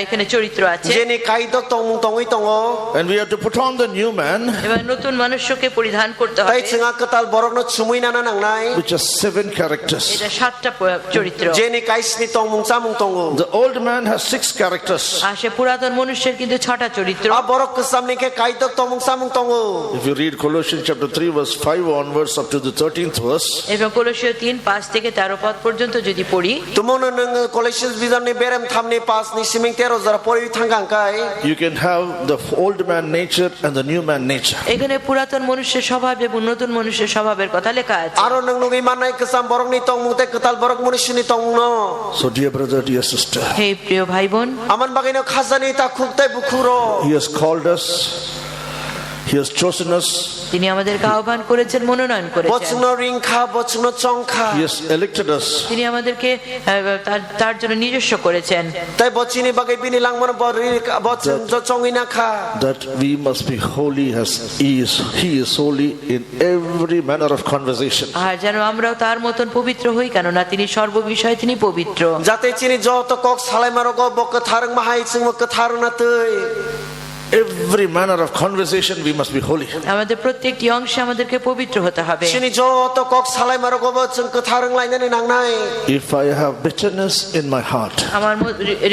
এখানে চরিত্র আছে Jeni kaidok tongmung tongui tongo. and we have to put on the new man, এবং নতুন মনুষ্যকে পরিধান করতে হবে। Tay chinga katal borokno chumui nana nangnai. which are 7 characters. এটা 7টা চরিত্র। Jeni kaisni tongmung chamung tongo. The old man has 6 characters. আর সে পুরাতন মনুষ্যের কিন্তু 6টা চরিত্র। A borok kasamni ke kaidok tongmung chamung tongo. If you read Colossians chapter 3 verse 5 onwards up to the 13th verse, এবং কলোসীয় 3:5 থেকে 13 পদ পর্যন্ত যদি পড়ি, Tumono nang Colossians bijamni berem thamni pas ni siming 13 jara pori thangang kai. you can have the old man nature and the new man nature. এখানে পুরাতন মনুষ্যের স্বভাব এবং নতুন মনুষ্যের স্বভাবের কথা লেখা আছে। Aro nang nugi manai kasam borok ni tongmung te katal borok munishini tongmung no. So dear brother, dear sister, হে প্রিয় ভাই বোন, Aman bagino khazani ta khuktai bukhuro. he has called us, he has chosen us, তিনি আমাদেরকে আহ্বান করেছেন, মনোনয়ন করেছেন, Bochno ringkha bochno he chongkha. has elected us, তিনি আমাদেরকে তার জন্য নিজস্ব করেছেন। Tai bochini bagai bini langmon bori bochin jo chongina kha. that we must be holy as he is holy in every manner of conversation. আর যেন আমরাও তার মতন পবিত্র হই, কেননা তিনি সর্ববিষয়ে তিনি পবিত্র। Jate chini jo to kok salai marogo bok tharang mahai sing bok tharuna tei. Every manner of conversation we must be holy. আমাদের প্রত্যেকটি অংশে আমাদেরকে পবিত্র হতে হবে। Chini jo to kok salai marogo bok sing tharang lainani nangnai. If I have bitterness in my heart, আমার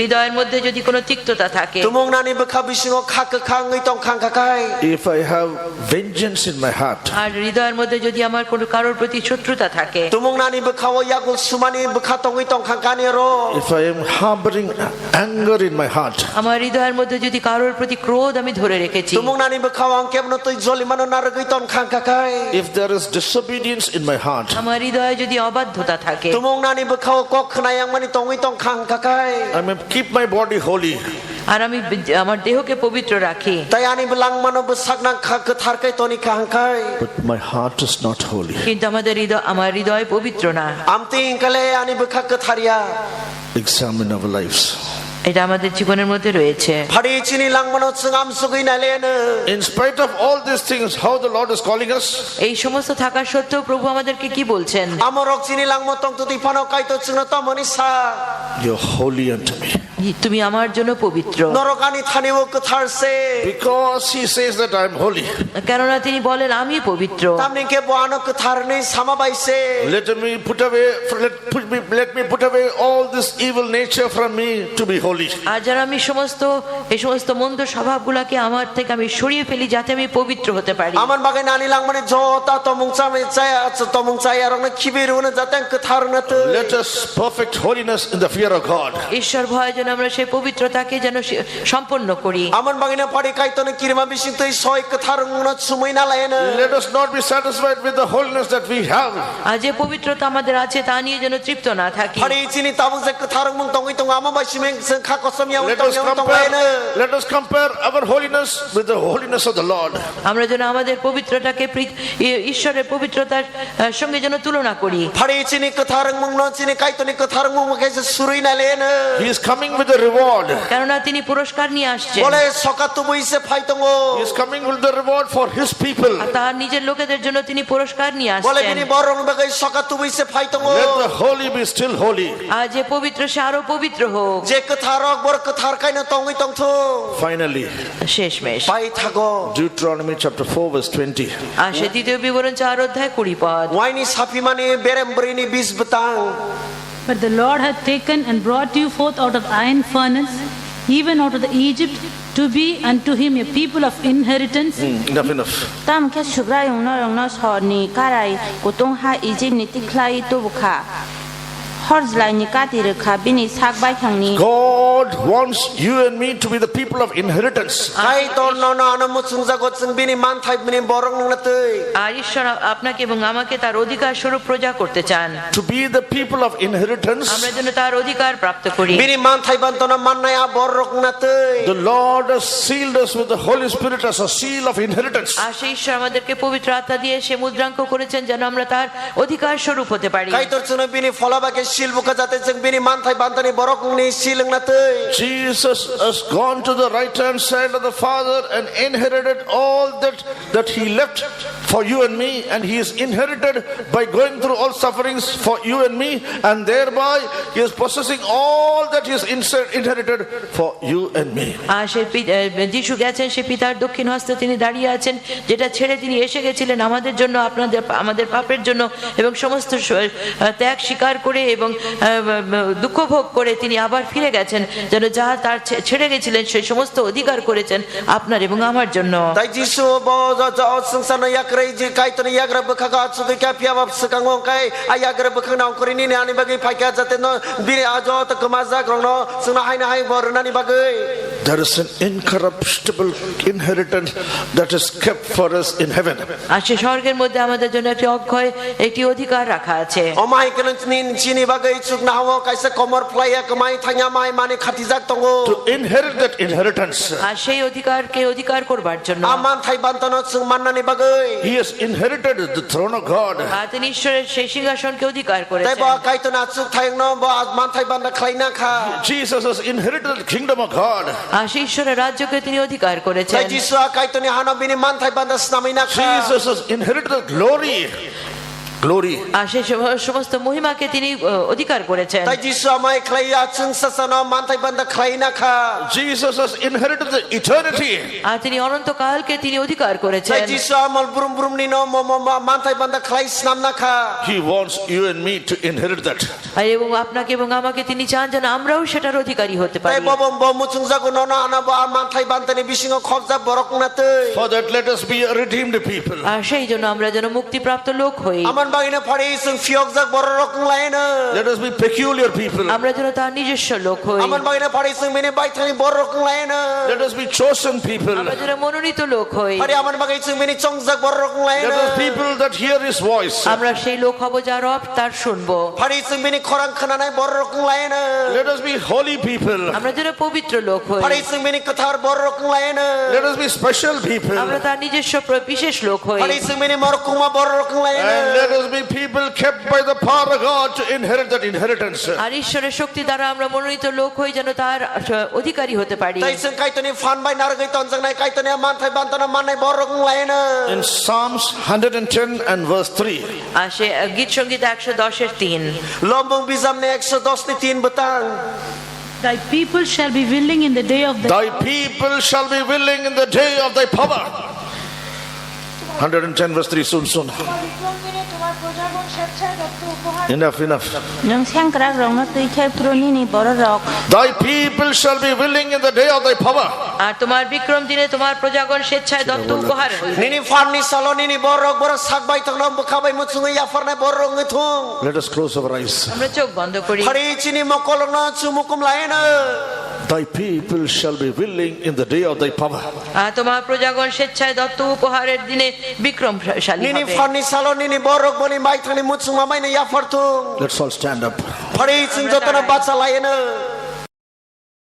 হৃদয়ের মধ্যে যদি কোনো তিক্ততা থাকে, Tumong nani bekha bisingo khak khang ngi tong khang kakai. if I have vengeance in my heart, আর হৃদয়ের মধ্যে যদি আমার কোনো কারোর প্রতি শত্রুতা থাকে, Tumong nani bekha wo yakul sumani bekha tong ngi tong khang kani ro. if I am harboring anger in my heart, আমার হৃদয়ের মধ্যে যদি কারোর প্রতি ক্রোধ আমি ধরে রেখেছি, Tumong nani bekha wang kemno toi jolimano naragui tong khang kakai. if there is disobedience in my heart, আমার হৃদয়ে যদি অবাধ্যতা থাকে, Tumong nani bekha wo kok khnayang mani tong ngi tong khang kakai. I may keep my body holy, আর আমি আমার দেহকে পবিত্র রাখি, Tai ani belang mano besakna khak tharkai toni khang kai. but my heart is not holy. কিন্তু আমার হৃদয় পবিত্র না। Amti ingkale ani bekha ketharia. Examine our lives. এটা আমাদের জীবনের মধ্যে রয়েছে। Phadi chini lang mano chungam sugui nalene. In spite of all these things, how the Lord is calling us, এই সমস্ত থাকা সত্ত্বেও প্রভু আমাদেরকে কি বলছেন? Amorok chini lang mo tong tuti pano kai to chungna to monisa. you're holy unto me. তুমি আমার জন্য পবিত্র। Norokani thani wo ketharse. Because he says that I'm holy. কেননা তিনি বলেন আমি পবিত্র। Tamni ke boano ketharne samabaise. Let me put away all this evil nature from me to be holy. আর যারা আমি এই সমস্ত মন্দ স্বভাবগুলোকে আমার থেকে আমি সরিয়ে ফেলি, যাতে আমি পবিত্র হতে পারি। Aman bagai nani lang mani jota tomung chai arong na kibiru na jatang ketharna te. Let us perfect holiness in the fear of God. ঈশ্বর ভয় যেন আমরা সেই পবিত্রতাকে যেন সম্পন্ন করি। Aman bagai na padi kai to na kirma bising te soi ketharung na sumai na laena. Let us not be satisfied with the holiness that we have. আর যে পবিত্রতা আমাদের আছে তা নিয়ে যেন তৃপ্ত না থাকি। Phadi chini tabung se ketharung mung tongi tong ama basimeng seng khakosam yang Let tong us yang tong laena. compare our holiness with the holiness of the Lord. আমরা যেন আমাদের পবিত্রতাকে ঈশ্বরের পবিত্রতার সঙ্গে যেন তুলনা করি। Phadi chini ketharung mung no chini kai to ni ketharung mung kai se surui na laena. He is coming with the reward. কেননা তিনি পুরস্কার নিয়ে আসছেন। Bole sokatu buise phai tongo. He is coming with the reward for his people. আর তার নিজের লোকেদের জন্য তিনি পুরস্কার নিয়ে Bole আসছেন। bini borong bagai sokatu buise phai tongo. Let the holy be still holy. আর যে পবিত্র সে আরো পবিত্র হোক। Je ketharok bor kethar kai na tongi tong thu. Finally, শেষমেশ Pai thago. Deuteronomy chapter 4 verse 20. আর সে দ্বিতীয় বিবরণ 4 অধ্যায় 20 পদ। Waini sapi mani berem berini bis betang. But the Lord hath taken and brought you forth out of iron furnace, even out of the Egypt, to be unto him a people of inheritance. Enough. Tam ke subra yung no soni karai kutong ha ijin ni tiklai tu bukha. Horzlai ni kati rekha bini sakbai khangni. God Lord wants you and me to be the people of inheritance. kai ton no no ana mutsung jagot sung bini man thai bini borong na tei আর ঈশ্বর আপনাকে এবং আমাকে তার অধিকার স্বরূপ প্রজা করতে চান, To be the people of inheritance, আমরা যেন তার অধিকার প্রাপ্ত করি। bini man thai ban ton man na ya borok na tei the Lord has sealed us with the Holy Spirit as a seal of inheritance. আর সেই ঈশ্বর আমাদেরকে পবিত্র আত্মা দিয়ে সে মুদ্রাঙ্ক করেছেন যেন আমরা তার অধিকার স্বরূপ হতে পারি। kai tor sung bini fola ba ke sil buka jate sung bini man thai ban tani borok ni silang na tei Jesus has gone to the right hand side of the Father and inherited all that he left for you and me, and he is inherited by going through all sufferings for you and me, and thereby he is possessing all that he has inherited for you and me. আর সে যিশু গেছেন সে পিতার দক্ষিণ হস্তে তিনি দাঁড়িয়ে আছেন, যেটা ছেড়ে তিনি এসে গেছিলেন আমাদের জন্য, আমাদের পাপের জন্য, এবং সমস্ত ত্যাগ স্বীকার করে এবং দুঃখ ভোগ করে তিনি আবার ফিরে গেছেন যেন যা তার ছেড়ে গেছিলেন সেই সমস্ত অধিকার করেছেন আপনার এবং আমার জন্য। tai jisu bo jo sung san ya krei ji kai ton ya gra bukha ga su ka pya bab sakang ong kai aya gra bukha na kori ni ani bagi phaika jate no bini ajo ta kamaza grong no sung hai na hai bor na ni bagai There is an incorruptible inheritance that is kept for us in heaven. আর সে স্বর্গের মধ্যে আমাদের জন্য একটি অক্ষয় একটি অধিকার রাখা আছে। omai kan ni chini bagai chuk na ho kai sa komor playa kamai thanya mai mane khati jak tongo To inherit that inheritance, আর সেই অধিকারকে অধিকার করবার জন্য aman thai ban ton sung man na ni bagai he has inherited the throne of God. আর তিনি ঈশ্বরের সেই সিংহাসনকে অধিকার tai করেছেন। bo kai ton achuk thai no bo man thai ban na khlai na kha Jesus has inherited the kingdom of God. আর সেই ঈশ্বরের রাজ্যকে তিনি অধিকার করেছেন। tai jisu kai ton hano bini man thai ban na snamai na kha Jesus has inherited the glory. আর সেই সমস্ত মহিমাকে তিনি অধিকার করেছেন। tai jisu amai khlai achung sasana man thai ban na khlai na kha Jesus has inherited the eternity. আর তিনি অনন্তকালকে তিনি অধিকার tai করেছেন। jisu amal burum burum ni no man thai ban na khlai snam na kha He wants you and me to inherit that. আর এবং আপনাকে এবং আমাকে তিনি চান যেন আমরাও সেটার অধিকারী হতে tai পারি। bo bo muchung jago no na ana bo man thai ban tani bisingo khobja borok na tei For that, let us be a redeemed people. আর সেই জন্য আমরা যেন মুক্তিপ্রাপ্ত লোক হই, aman bagina phari sung fiok jak borok laina Let us be peculiar people. আমরা যেন তার নিজস্ব লোক হই, aman bagina phari sung mini bai thani borok laina Let us be chosen people. আমরা যেন মনোনীত লোক হই, phari aman bagai sung mini chong jak borok Let laina us people that hear his voice. আমরা সেই লোক হব যার রব তার শুনবো। phari sung mini khorang khana nai borok laina Let us be holy people. আমরা যেন পবিত্র লোক হই, phari sung mini kathar borok laina Let us be special people. আমরা তার নিজস্ব বিশেষ লোক হই, phari sung mini morkuma borok laina And let us be people kept by the power of God to inherit that inheritance. আর ঈশ্বরের শক্তি দ্বারা আমরা মনোনীত লোক হই যেন তার অধিকারী হতে পারি। tai sung kai tani fan bai nargai ton jang nai kai tani man thai ban tana man nai borok laina In Psalms 110 and verse 3, আর সে গীত সঙ্গীত 110:3 lombong bizam ne 110 ni 3 betang Thy people shall be willing in the day of the thy people shall be willing in the day of thy power. 110 verse 3, soon. তোমার বিক্রম দিনে তোমার প্রজাগণ স্বেচ্ছায় দত্ত উপহার Enough. nang sang krak rong na tui chai pro ni ni bor rok Thy people shall be willing in the day of thy power. আর তোমার বিক্রম দিনে তোমার প্রজাগণ স্বেচ্ছায় দত্ত উপহার হইবে। nini fan ni salo nini borok borok sak bai tang nom bukhabai muchungai ya farnai borok ngithung Let us close our eyes. আমরা চোখ বন্ধ করি। phari chini mokolong na chumukum laina Thy people shall be willing in the day of thy power. আর তোমার প্রজাগণ স্বেচ্ছায় দত্ত উপহারের দিনে বিক্রমশালী nini হবে। fan ni salo nini borok boni bai thani muchung mamai na ya fartung Let's all stand up. phari ching jotona bacha laina